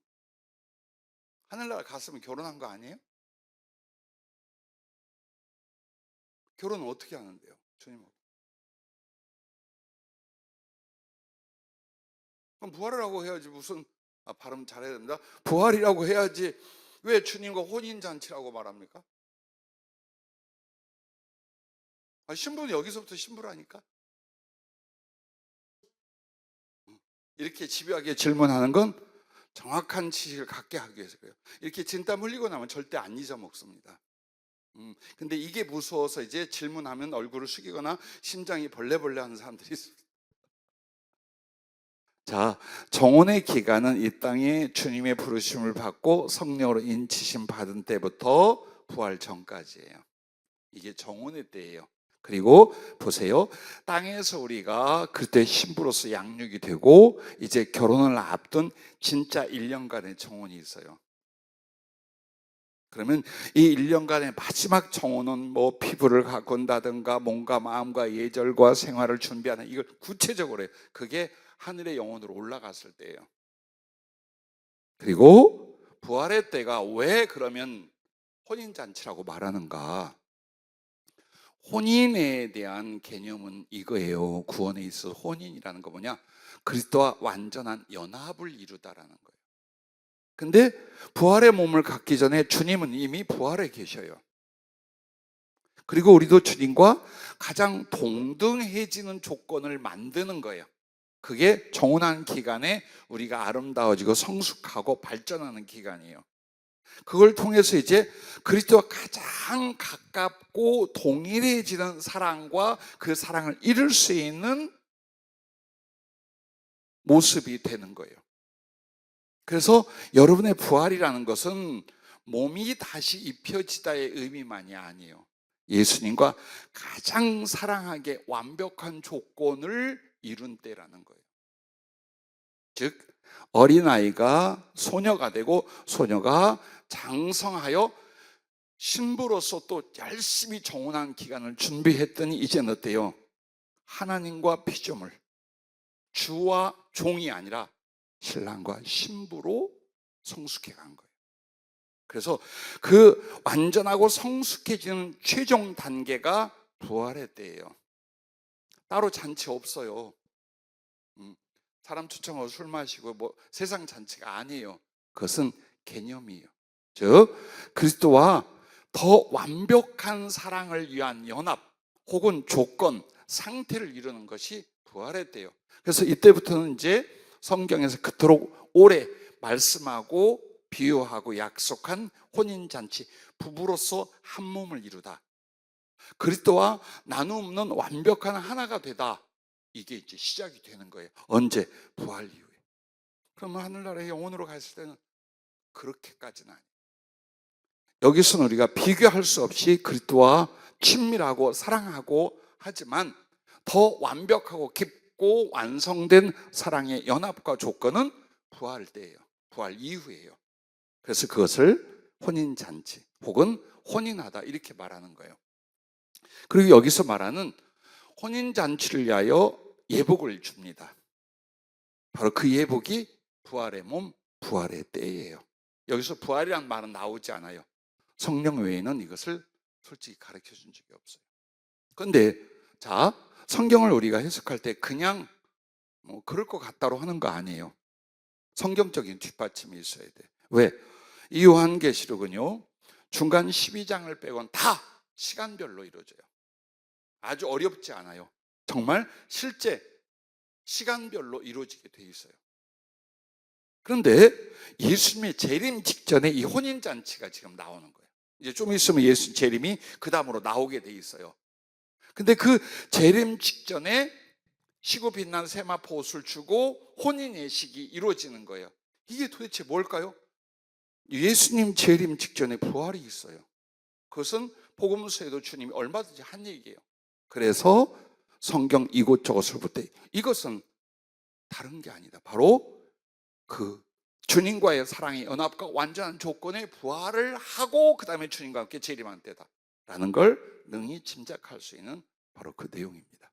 하늘나라 갔으면 결혼한 거 아니에요? 결혼은 어떻게 하는데요? 주님하고. 그럼 부활이라고 해야지 무슨 발음 잘해야 됩니다. 부활이라고 해야지 왜 주님과 혼인잔치라고 말합니까? 신부는 여기서부터 신부라니까. 이렇게 집요하게 질문하는 건 정확한 지식을 갖게 하기 위해서 그래요. 이렇게 진땀 흘리고 나면 절대 안 잊어먹습니다. 근데 이게 무서워서 이제 질문하면 얼굴을 숙이거나 심장이 벌레벌레 하는 사람들이 있습니다. 자, 정혼의 기간은 이 땅에 주님의 부르심을 받고 성령으로 인치심 받은 때부터 부활 전까지예요. 이게 정혼의 때예요. 그리고 보세요. 땅에서 우리가 그때 신부로서 양육이 되고 이제 결혼을 앞둔 진짜 1년간의 정혼이 있어요. 그러면 이 1년간의 마지막 정혼은 뭐 피부를 가꾼다든가 몸과 마음과 예절과 생활을 준비하는 이걸 구체적으로 해요. 그게 하늘의 영혼으로 올라갔을 때예요. 그리고 부활의 때가 왜 그러면 혼인잔치라고 말하는가? 혼인에 대한 개념은 이거예요. 구원에 있어서 혼인이라는 거 뭐냐? 그리스도와 완전한 연합을 이루다라는 거예요. 근데 부활의 몸을 갖기 전에 주님은 이미 부활에 계셔요. 그리고 우리도 주님과 가장 동등해지는 조건을 만드는 거예요. 그게 정혼한 기간에 우리가 아름다워지고 성숙하고 발전하는 기간이에요. 그걸 통해서 이제 그리스도와 가장 가깝고 동일해지는 사랑과 그 사랑을 이룰 수 있는 모습이 되는 거예요. 그래서 여러분의 부활이라는 것은 몸이 다시 입혀지다의 의미만이 아니에요. 예수님과 가장 사랑하게 완벽한 조건을 이룬 때라는 거예요. 즉 어린아이가 소녀가 되고 소녀가 장성하여 신부로서 또 열심히 정혼한 기간을 준비했더니 이제는 어때요? 하나님과 피조물, 주와 종이 아니라 신랑과 신부로 성숙해 간 거예요. 그래서 그 완전하고 성숙해지는 최종 단계가 부활의 때예요. 따로 잔치 없어요. 사람 초청하고 술 마시고 뭐 세상 잔치가 아니에요. 그것은 개념이에요. 즉 그리스도와 더 완벽한 사랑을 위한 연합 혹은 조건, 상태를 이루는 것이 부활의 때예요. 그래서 이때부터는 이제 성경에서 그토록 오래 말씀하고 비유하고 약속한 혼인잔치, 부부로서 한 몸을 이루다, 그리스도와 나눔 없는 완벽한 하나가 되다, 이게 이제 시작이 되는 거예요. 언제? 부활 이후에. 그러면 하늘나라의 영혼으로 갔을 때는 그렇게까지는 아니에요. 여기서는 우리가 비교할 수 없이 그리스도와 친밀하고 사랑하고 하지만 더 완벽하고 깊고 완성된 사랑의 연합과 조건은 부활 때예요. 부활 이후예요. 그래서 그것을 혼인잔치 혹은 혼인하다 이렇게 말하는 거예요. 그리고 여기서 말하는 혼인잔치를 위하여 예복을 줍니다. 바로 그 예복이 부활의 몸, 부활의 때예요. 여기서 부활이란 말은 나오지 않아요. 성령 외에는 이것을 솔직히 가르쳐 준 적이 없어요. 그런데 자, 성경을 우리가 해석할 때 그냥 뭐 그럴 것 같다로 하는 거 아니에요. 성경적인 뒷받침이 있어야 돼. 왜? 이 요한계시록은요, 중간 12장을 빼곤 다 시간별로 이루어져요. 아주 어렵지 않아요. 정말 실제 시간별로 이루어지게 돼 있어요. 그런데 예수님의 재림 직전에 이 혼인잔치가 지금 나오는 거예요. 이제 좀 있으면 예수 재림이 그 다음으로 나오게 돼 있어요. 근데 그 재림 직전에 시고 빛난 세마포 옷을 주고 혼인 예식이 이루어지는 거예요. 이게 도대체 뭘까요? 예수님 재림 직전에 부활이 있어요. 그것은 복음서에도 주님이 얼마든지 한 얘기예요. 그래서 성경 이곳저곳을 볼 때 이것은 다른 게 아니다. 바로 그 주님과의 사랑의 연합과 완전한 조건의 부활을 하고 그 다음에 주님과 함께 재림한 때다 라는 걸 능히 짐작할 수 있는 바로 그 내용입니다.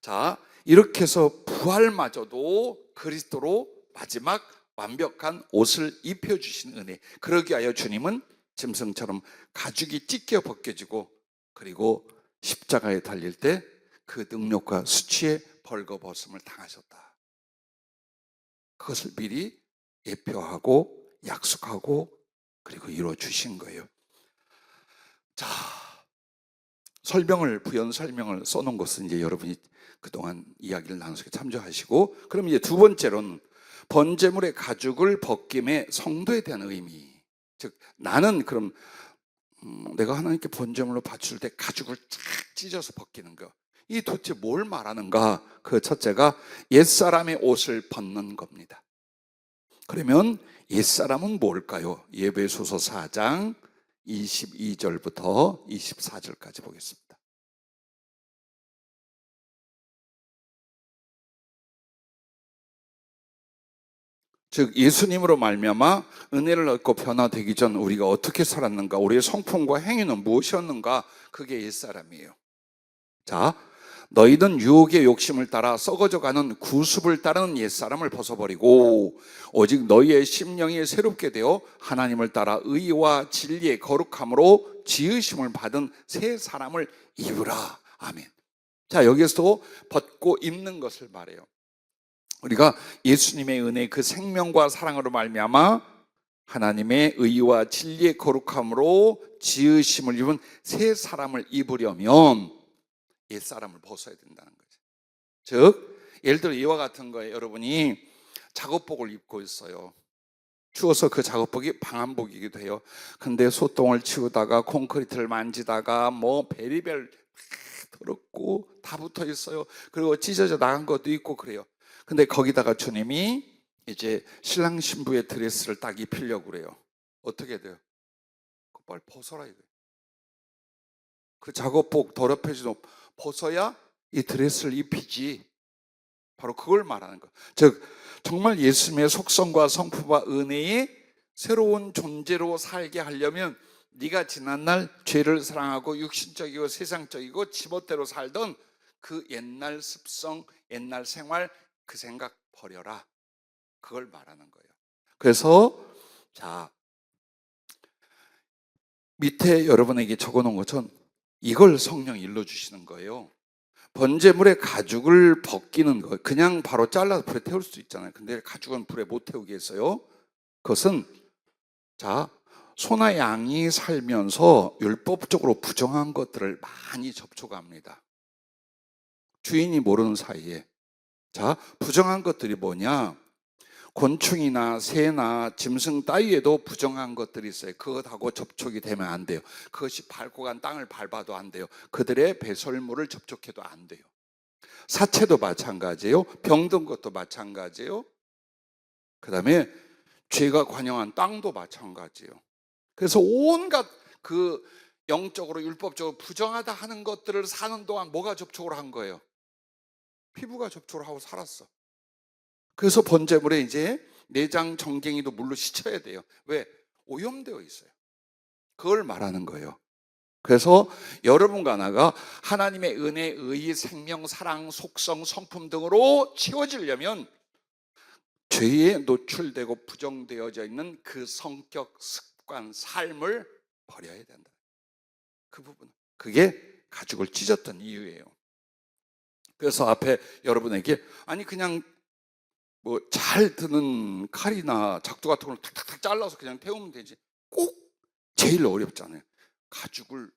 자, 이렇게 해서 부활마저도 그리스도로 마지막 완벽한 옷을 입혀주신 은혜, 그러기 위하여 주님은 짐승처럼 가죽이 찢겨 벗겨지고 그리고 십자가에 달릴 때 그 능력과 수치의 벌거벗음을 당하셨다. 그것을 미리 예표하고 약속하고 그리고 이루어 주신 거예요. 자, 부연 설명을 써놓은 것은 이제 여러분이 그동안 이야기를 나누서 참조하시고, 그럼 이제 두 번째로는 번제물의 가죽을 벗김의 성도에 대한 의미. 즉 나는 그럼 내가 하나님께 번제물로 바칠 때 가죽을 쫙 찢어서 벗기는 거, 이 도대체 뭘 말하는가? 그 첫째가 옛사람의 옷을 벗는 겁니다. 그러면 옛사람은 뭘까요? 에베소서 4장 22절부터 24절까지 보겠습니다. 즉 예수님으로 말미암아 은혜를 얻고 변화되기 전 우리가 어떻게 살았는가, 우리의 성품과 행위는 무엇이었는가, 그게 옛사람이에요. 자, 너희는 유혹의 욕심을 따라 썩어져가는 구습을 따르는 옛사람을 벗어버리고 오직 너희의 심령이 새롭게 되어 하나님을 따라 의와 진리의 거룩함으로 지으심을 받은 새 사람을 입으라. 아멘. 자, 여기서도 벗고 입는 것을 말해요. 우리가 예수님의 은혜, 그 생명과 사랑으로 말미암아 하나님의 의와 진리의 거룩함으로 지으심을 입은 새 사람을 입으려면 옛 사람을 벗어야 된다는 거죠. 즉 예를 들어 이와 같은 거예요. 여러분이 작업복을 입고 있어요. 추워서 그 작업복이 방한복이기도 해요. 근데 소똥을 치우다가 콘크리트를 만지다가 뭐 베리벨 더럽고 다 붙어 있어요. 그리고 찢어져 나간 것도 있고 그래요. 근데 거기다가 주님이 이제 신랑 신부의 드레스를 딱 입히려고 그래요. 어떻게 돼요? 빨리 벗어라 이거예요. 그 작업복 더럽혀지도 벗어야 이 드레스를 입히지. 바로 그걸 말하는 거예요. 즉 정말 예수님의 속성과 성품과 은혜의 새로운 존재로 살게 하려면 네가 지난날 죄를 사랑하고 육신적이고 세상적이고 지멋대로 살던 그 옛날 습성, 옛날 생활, 그 생각 버려라. 그걸 말하는 거예요. 그래서 자 밑에 여러분에게 적어놓은 것처럼 이걸 성령이 일러주시는 거예요. 번제물의 가죽을 벗기는 거, 그냥 바로 잘라서 불에 태울 수 있잖아요. 근데 가죽은 불에 못 태우게 했어요. 그것은 자 소나 양이 살면서 율법적으로 부정한 것들을 많이 접촉합니다. 주인이 모르는 사이에. 자 부정한 것들이 뭐냐? 곤충이나 새나 짐승 따위에도 부정한 것들이 있어요. 그것하고 접촉이 되면 안 돼요. 그것이 밟고 간 땅을 밟아도 안 돼요. 그들의 배설물을 접촉해도 안 돼요. 사체도 마찬가지예요. 병든 것도 마찬가지예요. 그 다음에 죄가 관영한 땅도 마찬가지예요. 그래서 온갖 그 영적으로 율법적으로 부정하다 하는 것들을 사는 동안 뭐가 접촉을 한 거예요? 피부가 접촉을 하고 살았어. 그래서 번제물에 이제 내장 정갱이도 물로 씻어야 돼요. 왜? 오염되어 있어요. 그걸 말하는 거예요. 그래서 여러분과 나가 하나님의 은혜, 의, 생명, 사랑, 속성, 성품 등으로 채워지려면 죄에 노출되고 부정되어져 있는 그 성격, 습관, 삶을 버려야 된다. 그 부분. 그게 가죽을 찢었던 이유예요. 그래서 앞에 여러분에게 아니 그냥 뭐 잘 드는 칼이나 작두 같은 걸 탁탁탁 잘라서 그냥 태우면 되지. 꼭 제일 어렵잖아요. 가죽을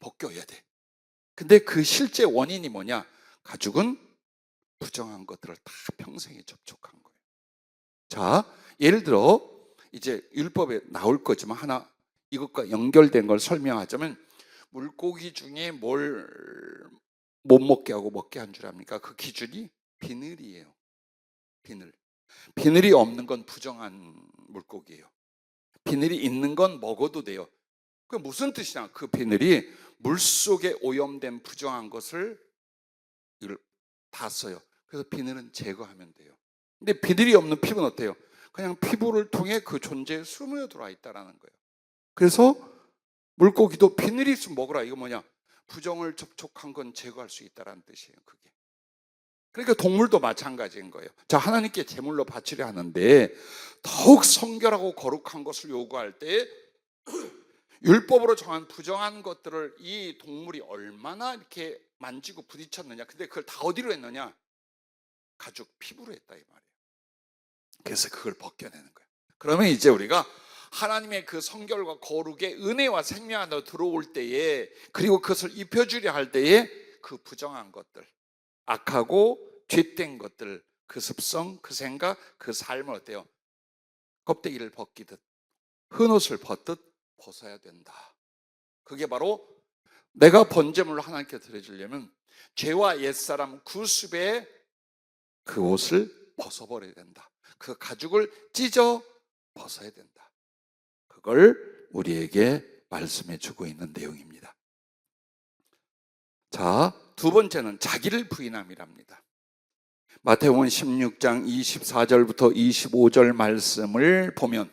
벗겨야 돼. 근데 그 실제 원인이 뭐냐? 가죽은 부정한 것들을 다 평생에 접촉한 거예요. 자, 예를 들어 이제 율법에 나올 거지만 하나 이것과 연결된 걸 설명하자면 물고기 중에 뭘 못 먹게 하고 먹게 한 줄 압니까? 그 기준이 비늘이에요. 비늘. 비늘이 없는 건 부정한 물고기예요. 비늘이 있는 건 먹어도 돼요. 그 무슨 뜻이냐? 그 비늘이 물속에 오염된 부정한 것을 다 써요. 그래서 비늘은 제거하면 돼요. 근데 비늘이 없는 피부는 어때요? 그냥 피부를 통해 그 존재에 스며들어 있다라는 거예요. 그래서 물고기도 비늘이 있으면 먹으라. 이거 뭐냐? 부정을 접촉한 건 제거할 수 있다라는 뜻이에요. 그게. 그러니까 동물도 마찬가지인 거예요. 자, 하나님께 제물로 바치려 하는데 더욱 성결하고 거룩한 것을 요구할 때 율법으로 정한 부정한 것들을 이 동물이 얼마나 이렇게 만지고 부딪혔느냐. 근데 그걸 다 어디로 했느냐? 가죽 피부로 했다 이 말이에요. 그래서 그걸 벗겨내는 거예요. 그러면 이제 우리가 하나님의 그 성결과 거룩의 은혜와 생명 안으로 들어올 때에 그리고 그것을 입혀주려 할 때에 그 부정한 것들, 악하고 죄된 것들, 그 습성, 그 생각, 그 삶을 어때요? 껍데기를 벗기듯 흰옷을 벗듯 벗어야 된다. 그게 바로 내가 번제물로 하나님께 드려주려면 죄와 옛사람 구습의 그 옷을 벗어버려야 된다. 그 가죽을 찢어 벗어야 된다. 그걸 우리에게 말씀해 주고 있는 내용입니다. 자, 두 번째는 자기를 부인함이랍니다. 마태복음 16장 24절부터 25절 말씀을 보면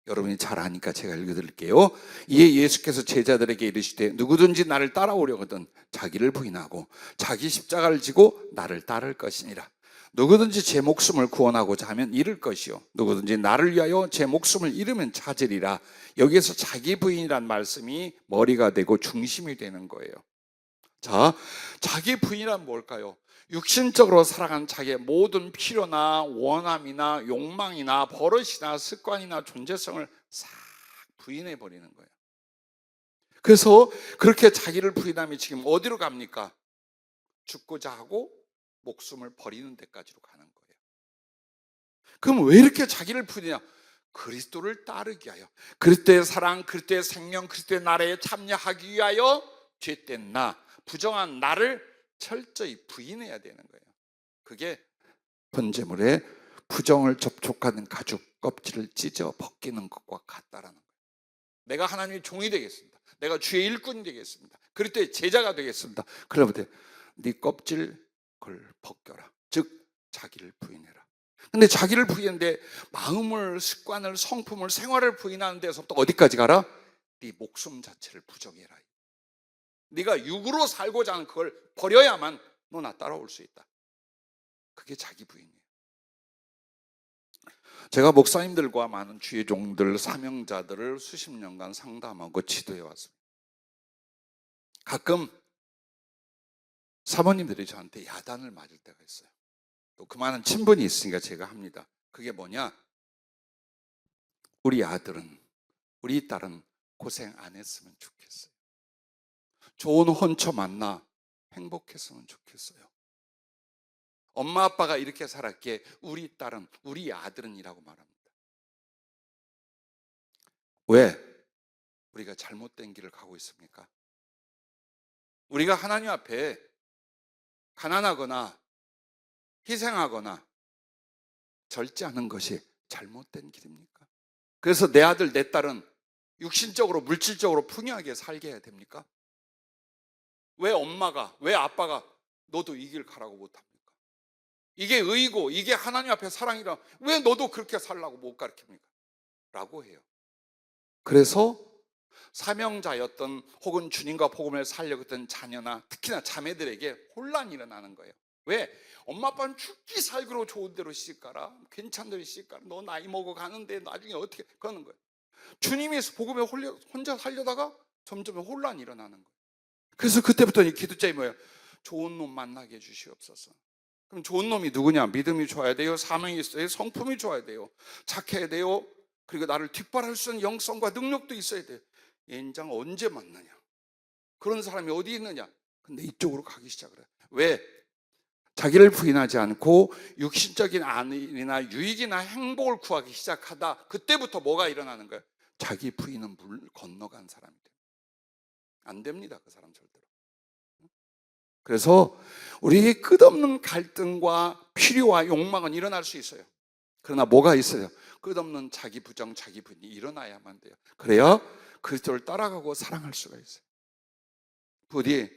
여러분이 잘 아니까 제가 읽어드릴게요. 이에 예수께서 제자들에게 이르시되 누구든지 나를 따라오려거든 자기를 부인하고 자기 십자가를 지고 나를 따를 것이니라. 누구든지 제 목숨을 구원하고자 하면 잃을 것이요 누구든지 나를 위하여 제 목숨을 잃으면 찾으리라. 여기에서 자기 부인이란 말씀이 머리가 되고 중심이 되는 거예요. 자, 자기 부인이란 뭘까요? 육신적으로 살아가는 자기의 모든 필요나 원함이나 욕망이나 버릇이나 습관이나 존재성을 싹 부인해 버리는 거예요. 그래서 그렇게 자기를 부인하면 지금 어디로 갑니까? 죽고자 하고 목숨을 버리는 데까지로 가는 거예요. 그럼 왜 이렇게 자기를 부리냐? 그리스도를 따르기 위하여, 그리스도의 사랑, 그리스도의 생명, 그리스도의 나라에 참여하기 위하여 죄된 나, 부정한 나를 철저히 부인해야 되는 거예요. 그게 번제물에 부정을 접촉하는 가죽 껍질을 찢어 벗기는 것과 같다라는 거예요. 내가 하나님의 종이 되겠습니다. 내가 주의 일꾼이 되겠습니다. 그리스도의 제자가 되겠습니다. 그러면 네 껍질 그걸 벗겨라. 즉 자기를 부인해라. 근데 자기를 부인하는데 마음을, 습관을, 성품을, 생활을 부인하는 데서부터 어디까지 가라? 네 목숨 자체를 부정해라. 네가 육으로 살고자 하는 그걸 버려야만 너 나 따라올 수 있다. 그게 자기 부인이에요. 제가 목사님들과 많은 주의 종들, 사명자들을 수십 년간 상담하고 지도해 왔습니다. 가끔 사모님들이 저한테 야단을 맞을 때가 있어요. 또 그만한 친분이 있으니까 제가 합니다. 그게 뭐냐? 우리 아들은, 우리 딸은 고생 안 했으면 좋겠어요. 좋은 혼처 만나 행복했으면 좋겠어요. 엄마 아빠가 이렇게 살았기에 우리 딸은, 우리 아들은 이라고 말합니다. 왜? 우리가 잘못된 길을 가고 있습니까? 우리가 하나님 앞에 가난하거나 희생하거나 절제하는 것이 잘못된 길입니까? 그래서 내 아들, 내 딸은 육신적으로, 물질적으로 풍요하게 살게 해야 됩니까? 왜 엄마가, 왜 아빠가 너도 이 길 가라고 못합니까? 이게 의고 이게 하나님 앞에 사랑이라 왜 너도 그렇게 살라고 못 가르칩니까? 라고 해요. 그래서 사명자였던 혹은 주님과 복음을 살려고 했던 자녀나 특히나 자매들에게 혼란이 일어나는 거예요. 왜? 엄마 아빠는 죽기 살기로 좋은 대로 시집가라, 괜찮은 대로 시집가라, 너 나이 먹어 가는데 나중에 어떻게, 그러는 거예요. 주님이 복음에 혼자 살려다가 점점 혼란이 일어나는 거예요. 그래서 그때부터 이 기도자이 뭐예요? 좋은 놈 만나게 해주시옵소서. 그럼 좋은 놈이 누구냐? 믿음이 좋아야 돼요, 사명이 있어야 돼요, 성품이 좋아야 돼요, 착해야 돼요, 그리고 나를 뒷바랄 수 있는 영성과 능력도 있어야 돼요. 인장 언제 만나냐? 그런 사람이 어디 있느냐? 근데 이쪽으로 가기 시작을 해요. 왜? 자기를 부인하지 않고 육신적인 안위나 유익이나 행복을 구하기 시작하다 그때부터 뭐가 일어나는 거예요? 자기 부인은 물 건너간 사람이 돼요. 안 됩니다, 그 사람 절대로. 그래서 우리에게 끝없는 갈등과 필요와 욕망은 일어날 수 있어요. 그러나 뭐가 있어요? 끝없는 자기 부정, 자기 부인이 일어나야만 돼요. 그래야 그리스도를 따라가고 사랑할 수가 있어요. 부디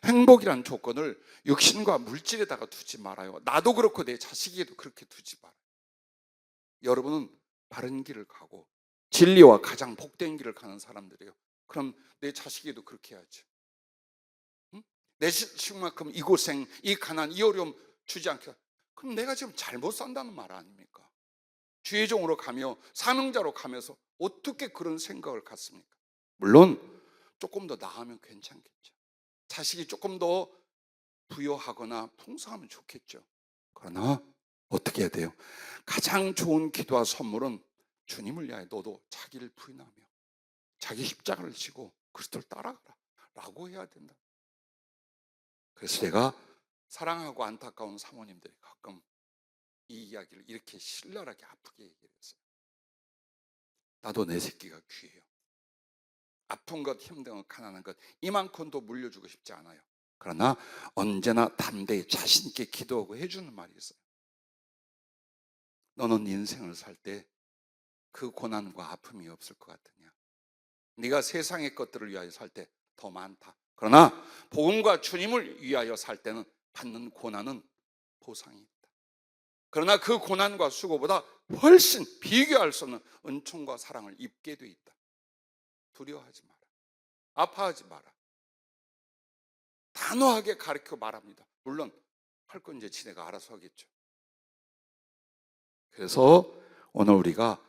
행복이라는 조건을 육신과 물질에다가 두지 말아요. 나도 그렇고 내 자식에게도 그렇게 두지 말아요. 여러분은 바른 길을 가고 진리와 가장 복된 길을 가는 사람들이에요. 그럼 내 자식에게도 그렇게 해야지. 응? 내 자식만큼 이 고생, 이 가난, 이 어려움 주지 않게. 그럼 내가 지금 잘못 산다는 말 아닙니까? 주의 종으로 가며 사명자로 가면서 어떻게 그런 생각을 갖습니까? 물론 조금 더 나으면 괜찮겠죠. 자식이 조금 더 부유하거나 풍성하면 좋겠죠. 그러나 어떻게 해야 돼요? 가장 좋은 기도와 선물은 주님을 위하여 너도 자기를 부인하며 자기 십자가를 지고 그리스도를 따라가라 라고 해야 된다. 그래서 제가 사랑하고 안타까운 사모님들이 가끔 이 이야기를 이렇게 신랄하게 아프게 얘기를 했어요. 나도 내 새끼가 귀해요. 아픈 것, 힘든 것, 가난한 것 이만큼도 물려주고 싶지 않아요. 그러나 언제나 담대히 자신 있게 기도하고 해주는 말이 있어요. 너는 인생을 살 때 그 고난과 아픔이 없을 것 같으냐? 네가 세상의 것들을 위하여 살 때 더 많다. 그러나 복음과 주님을 위하여 살 때는 받는 고난은 보상이 있다. 그러나 그 고난과 수고보다 훨씬 비교할 수 없는 은총과 사랑을 입게 돼 있다. 두려워하지 마라. 아파하지 마라. 단호하게 가르쳐 말합니다. 물론 할 건 이제 지네가 알아서 하겠죠. 그래서 오늘 우리가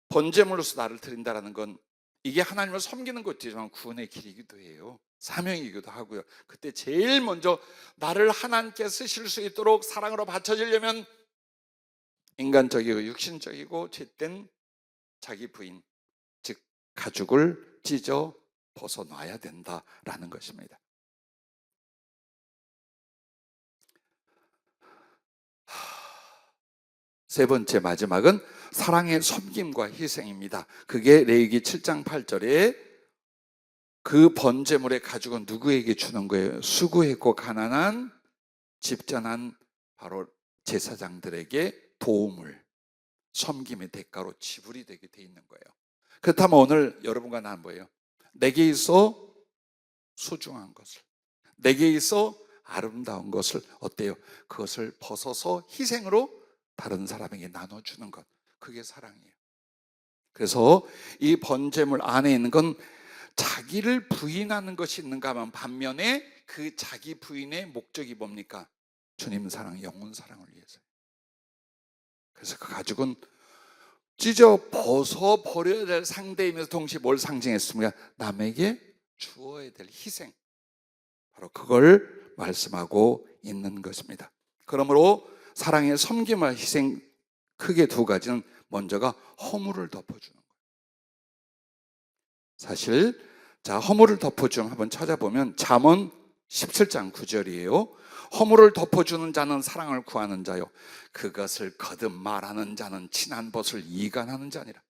번제물로서 나를 드린다라는 건 이게 하나님을 섬기는 것이지만 구원의 길이기도 해요. 사명이기도 하고요. 그때 제일 먼저 나를 하나님께 쓰실 수 있도록 사랑으로 받쳐지려면 인간적이고 육신적이고 죄된 자기 부인, 즉 가죽을 찢어 벗어놔야 된다라는 것입니다. 세 번째 마지막은 사랑의 섬김과 희생입니다. 그게 레위기 7장 8절에 그 번제물의 가죽은 누구에게 주는 거예요? 수고했고 가난한 집전한 바로 제사장들에게 도움을, 섬김의 대가로 지불이 되게 돼 있는 거예요. 그렇다면 오늘 여러분과 난 뭐예요? 내게 있어 소중한 것을, 내게 있어 아름다운 것을 어때요? 그것을 벗어서 희생으로 다른 사람에게 나눠주는 것, 그게 사랑이에요. 그래서 이 번제물 안에 있는 건 자기를 부인하는 것이 있는가 하면 반면에 그 자기 부인의 목적이 뭡니까? 주님 사랑, 영혼 사랑을 위해서. 그래서 그 가죽은 찢어 벗어 버려야 될 상대이면서 동시에 뭘 상징했습니까? 남에게 주어야 될 희생, 바로 그걸 말씀하고 있는 것입니다. 그러므로 사랑의 섬김과 희생, 크게 두 가지는 먼저가 허물을 덮어주는 거예요. 사실 자, 허물을 덮어주는 한번 찾아보면 잠언 17장 9절이에요. 허물을 덮어주는 자는 사랑을 구하는 자요, 그것을 거듭 말하는 자는 친한 벗을 이간하는 자니라.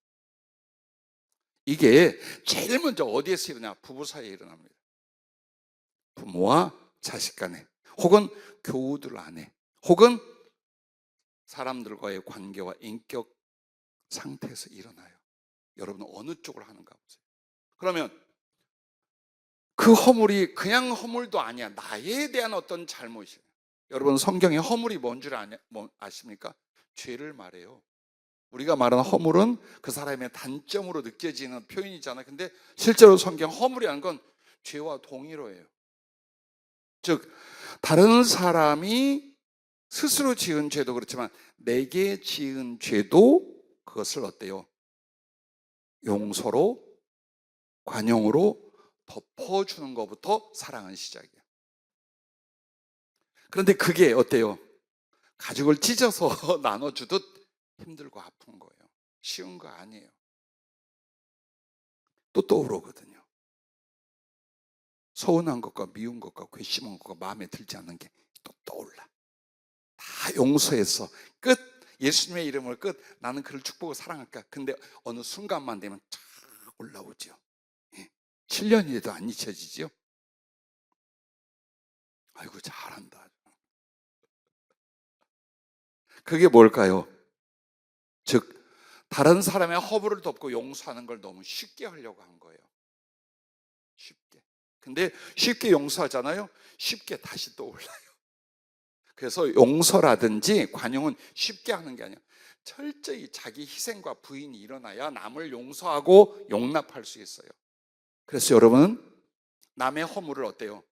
이게 제일 먼저 어디에서 일어나? 부부 사이에 일어납니다. 부모와 자식 간에, 혹은 교우들 안에, 혹은 사람들과의 관계와 인격 상태에서 일어나요. 여러분은 어느 쪽을 하는가 보세요. 그러면 그 허물이 그냥 허물도 아니야. 나에 대한 어떤 잘못이에요. 여러분, 성경에 허물이 뭔 줄 아십니까? 죄를 말해요. 우리가 말하는 허물은 그 사람의 단점으로 느껴지는 표현이잖아요. 근데 실제로 성경 허물이라는 건 죄와 동일어예요. 즉 다른 사람이 스스로 지은 죄도 그렇지만 내게 지은 죄도 그것을 어때요? 용서로, 관용으로 덮어주는 것부터 사랑은 시작이에요. 그런데 그게 어때요? 가죽을 찢어서 나눠주듯 힘들고 아픈 거예요. 쉬운 거 아니에요. 또 떠오르거든요. 서운한 것과 미운 것과 괘씸한 것과 마음에 들지 않는 게 또 떠올라. 다 용서해서 끝. 예수님의 이름을 끝. 나는 그를 축복하고 사랑할까. 근데 어느 순간만 되면 쫙 올라오죠. 7년이 돼도 안 잊혀지죠. 아이고 잘한다. 그게 뭘까요? 즉 다른 사람의 허물을 덮고 용서하는 걸 너무 쉽게 하려고 한 거예요. 쉽게. 근데 쉽게 용서하잖아요. 쉽게 다시 또 올라요. 그래서 용서라든지 관용은 쉽게 하는 게 아니에요. 철저히 자기 희생과 부인이 일어나야 남을 용서하고 용납할 수 있어요. 그래서 여러분, 남의 허물을 어때요?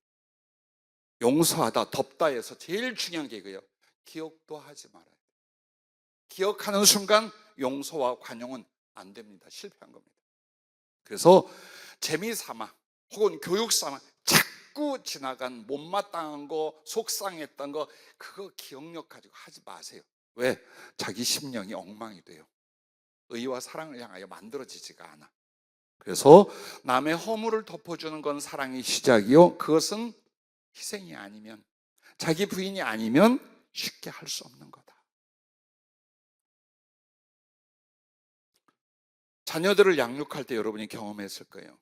용서하다, 덮다 해서 제일 중요한 게 이거예요. 기억도 하지 말아요. 기억하는 순간 용서와 관용은 안 됩니다. 실패한 겁니다. 그래서 재미삼아 혹은 교육삼아 자꾸 지나간 못마땅한 거, 속상했던 거, 그거 기억력 가지고 하지 마세요. 왜? 자기 심령이 엉망이 돼요. 의와 사랑을 향하여 만들어지지가 않아. 그래서 남의 허물을 덮어주는 건 사랑의 시작이요, 그것은 희생이 아니면, 자기 부인이 아니면 쉽게 할 수 없는 거다. 자녀들을 양육할 때 여러분이 경험했을 거예요.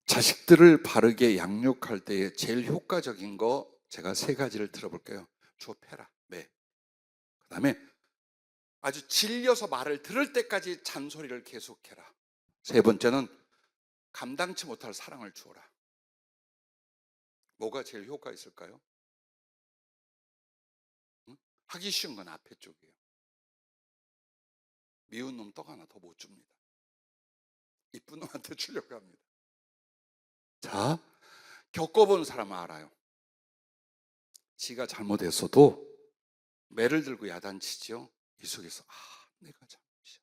자식들을 바르게 양육할 때 제일 효과적인 거 제가 세 가지를 들어볼게요. 주어 패라. 네. 그 다음에 아주 질려서 말을 들을 때까지 잔소리를 계속해라. 세 번째는 감당치 못할 사랑을 주어라. 뭐가 제일 효과 있을까요? 응? 하기 쉬운 건 앞에 쪽이에요. 미운 놈 떡 하나 더 못 줍니다. 이쁜 놈한테 주려고 합니다. 자, 겪어본 사람은 알아요. 지가 잘못했어도 매를 들고 야단치죠. 이 속에서 내가 잘못이야.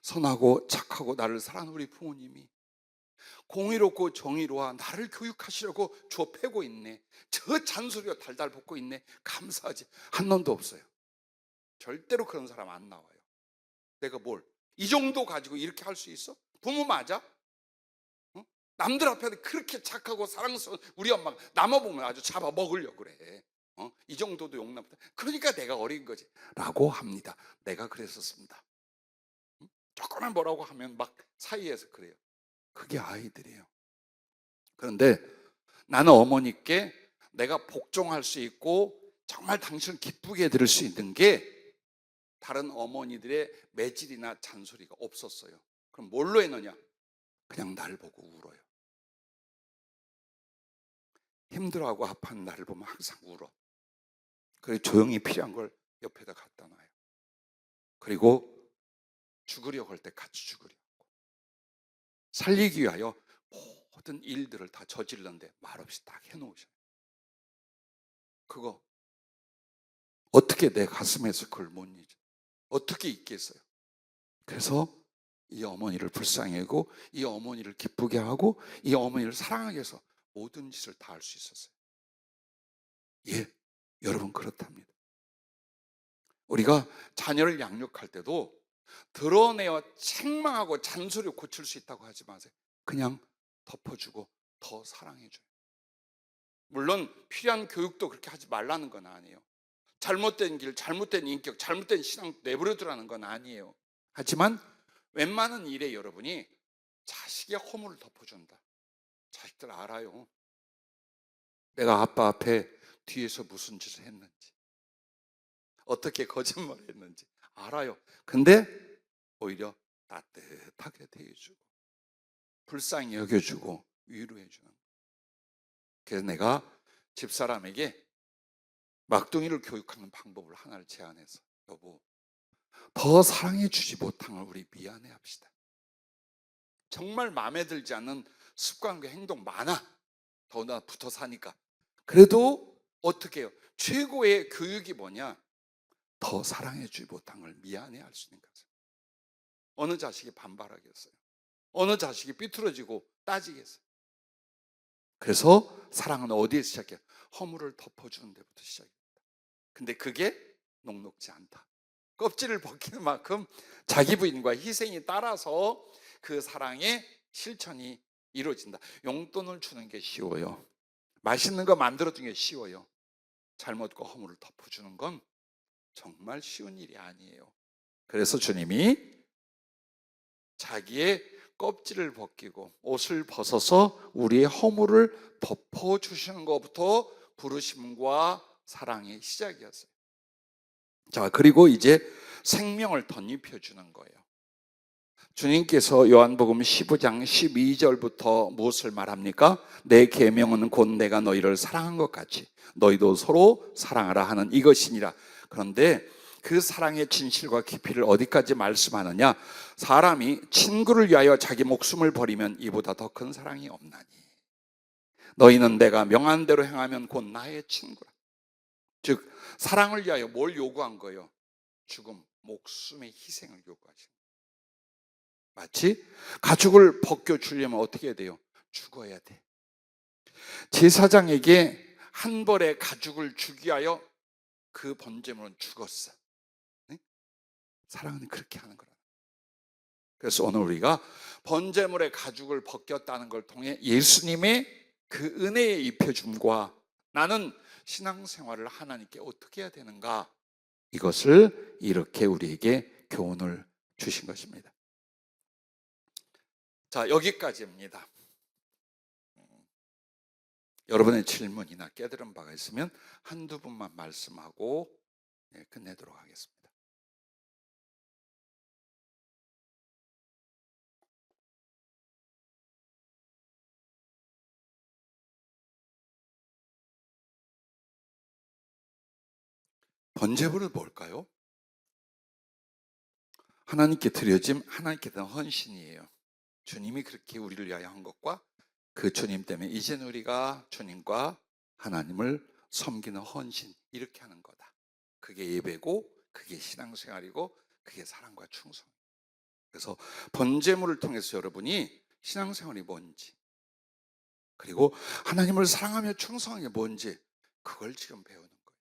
선하고 착하고 나를 사랑하는 우리 부모님이 공의롭고 정의로워 나를 교육하시려고 주어 패고 있네. 저 잔소리가 달달 볶고 있네. 감사하지. 한 놈도 없어요. 절대로 그런 사람 안 나와요. 내가 뭘? 이 정도 가지고 이렇게 할 수 있어? 부모 맞아? 어? 남들 앞에 그렇게 착하고 사랑스러운 우리 엄마가 남아보면 아주 잡아먹으려고 그래. 이 정도도 용납 못해. 그러니까 내가 어린 거지 라고 합니다. 내가 그랬었습니다. 조금만 뭐라고 하면 막 사이에서 그래요. 그게 아이들이에요. 그런데 나는 어머니께 내가 복종할 수 있고 정말 당신을 기쁘게 해드릴 수 있는 게 다른 어머니들의 매질이나 잔소리가 없었어요. 그럼 뭘로 했느냐? 그냥 날 보고 울어요. 힘들어하고 아파하는 나를 보면 항상 울어. 그리고 조용히 필요한 걸 옆에다 갖다 놔요. 그리고 죽으려고 할 때 같이 죽으려고. 살리기 위하여 모든 일들을 다 저질렀는데 말없이 딱 해놓으셔요. 그거 어떻게 내 가슴에서 그걸 못 잊어? 어떻게 잊겠어요? 그래서 이 어머니를 불쌍히 여기고 이 어머니를 기쁘게 하고 이 어머니를 사랑하기 위해서 모든 짓을 다 할 수 있었어요. 예, 여러분 그렇답니다. 우리가 자녀를 양육할 때도 드러내어 책망하고 잔소리 고칠 수 있다고 하지 마세요. 그냥 덮어주고 더 사랑해줘요. 물론 필요한 교육도 그렇게 하지 말라는 건 아니에요. 잘못된 길, 잘못된 인격, 잘못된 신앙 내버려두라는 건 아니에요. 하지만 웬만한 일에 여러분이 자식의 허물을 덮어준다. 자식들 알아요. 내가 아빠 앞에 뒤에서 무슨 짓을 했는지, 어떻게 거짓말을 했는지 알아요. 근데 오히려 따뜻하게 대해주고 불쌍히 여겨주고 위로해주는. 그래서 내가 집사람에게 막둥이를 교육하는 방법을 하나를 제안해서 여보, 더 사랑해주지 못한 걸 우리 미안해합시다. 정말 마음에 들지 않는 습관과 행동 많아. 더구나 붙어 사니까. 그래도 어떻게 해요? 최고의 교육이 뭐냐? 더 사랑해주지 못한 걸 미안해할 수 있는 거죠. 어느 자식이 반발하겠어요? 어느 자식이 삐뚤어지고 따지겠어요? 그래서 사랑은 어디에 시작해요? 허물을 덮어주는 데부터 시작입니다. 근데 그게 녹록지 않다. 껍질을 벗기는 만큼 자기 부인과 희생이 따라서 그 사랑의 실천이 이루어진다. 용돈을 주는 게 쉬워요. 맛있는 거 만들어주는 게 쉬워요. 잘못과 허물을 덮어주는 건 정말 쉬운 일이 아니에요. 그래서 주님이 자기의 껍질을 벗기고 옷을 벗어서 우리의 허물을 덮어주시는 것부터 부르심과 사랑의 시작이었어요. 자, 그리고 이제 생명을 덧입혀 주는 거예요. 주님께서 요한복음 15장 12절부터 무엇을 말합니까? 내 계명은 곧 내가 너희를 사랑한 것 같이 너희도 서로 사랑하라 하는 이것이니라. 그런데 그 사랑의 진실과 깊이를 어디까지 말씀하느냐? 사람이 친구를 위하여 자기 목숨을 버리면 이보다 더 큰 사랑이 없나니 너희는 내가 명한 대로 행하면 곧 나의 친구라. 즉 사랑을 위하여 뭘 요구한 거예요? 죽음, 목숨의 희생을 요구하신 거예요. 마치 가죽을 벗겨주려면 어떻게 해야 돼요? 죽어야 돼. 제사장에게 한 벌의 가죽을 주기 위하여 그 번제물은 죽었어. 네? 사랑은 그렇게 하는 거라. 그래서 오늘 우리가 번제물의 가죽을 벗겼다는 걸 통해 예수님의 그 은혜의 입혀줌과 나는 신앙생활을 하나님께 어떻게 해야 되는가, 이것을 이렇게 우리에게 교훈을 주신 것입니다. 자, 여기까지입니다. 여러분의 질문이나 깨달은 바가 있으면 한두 분만 말씀하고 끝내도록 하겠습니다. 번제물은 뭘까요? 하나님께 드려짐, 하나님께 대한 헌신이에요. 주님이 그렇게 우리를 위하여 한 것과 그 주님 때문에 이제는 우리가 주님과 하나님을 섬기는 헌신, 이렇게 하는 거다. 그게 예배고 그게 신앙생활이고 그게 사랑과 충성. 그래서 번제물을 통해서 여러분이 신앙생활이 뭔지, 그리고 하나님을 사랑하며 충성하는 게 뭔지, 그걸 지금 배우는 거예요.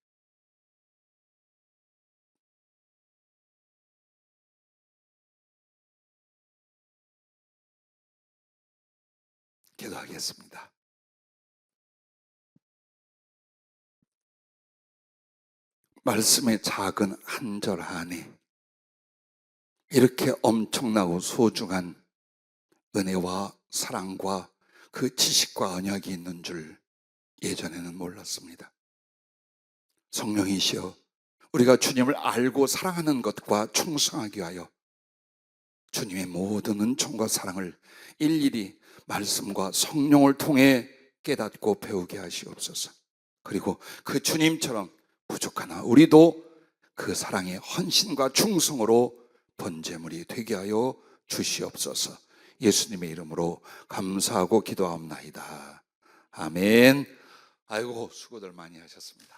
기도하겠습니다. 말씀의 작은 한 절 안에 이렇게 엄청나고 소중한 은혜와 사랑과 그 지식과 언약이 있는 줄 예전에는 몰랐습니다. 성령이시여, 우리가 주님을 알고 사랑하는 것과 충성하기 위하여 주님의 모든 은총과 사랑을 일일이 말씀과 성령을 통해 깨닫고 배우게 하시옵소서. 그리고 그 주님처럼 부족하나 우리도 그 사랑의 헌신과 충성으로 번제물이 되게 하여 주시옵소서. 예수님의 이름으로 감사하고 기도하옵나이다. 아멘. 아이고, 수고들 많이 하셨습니다.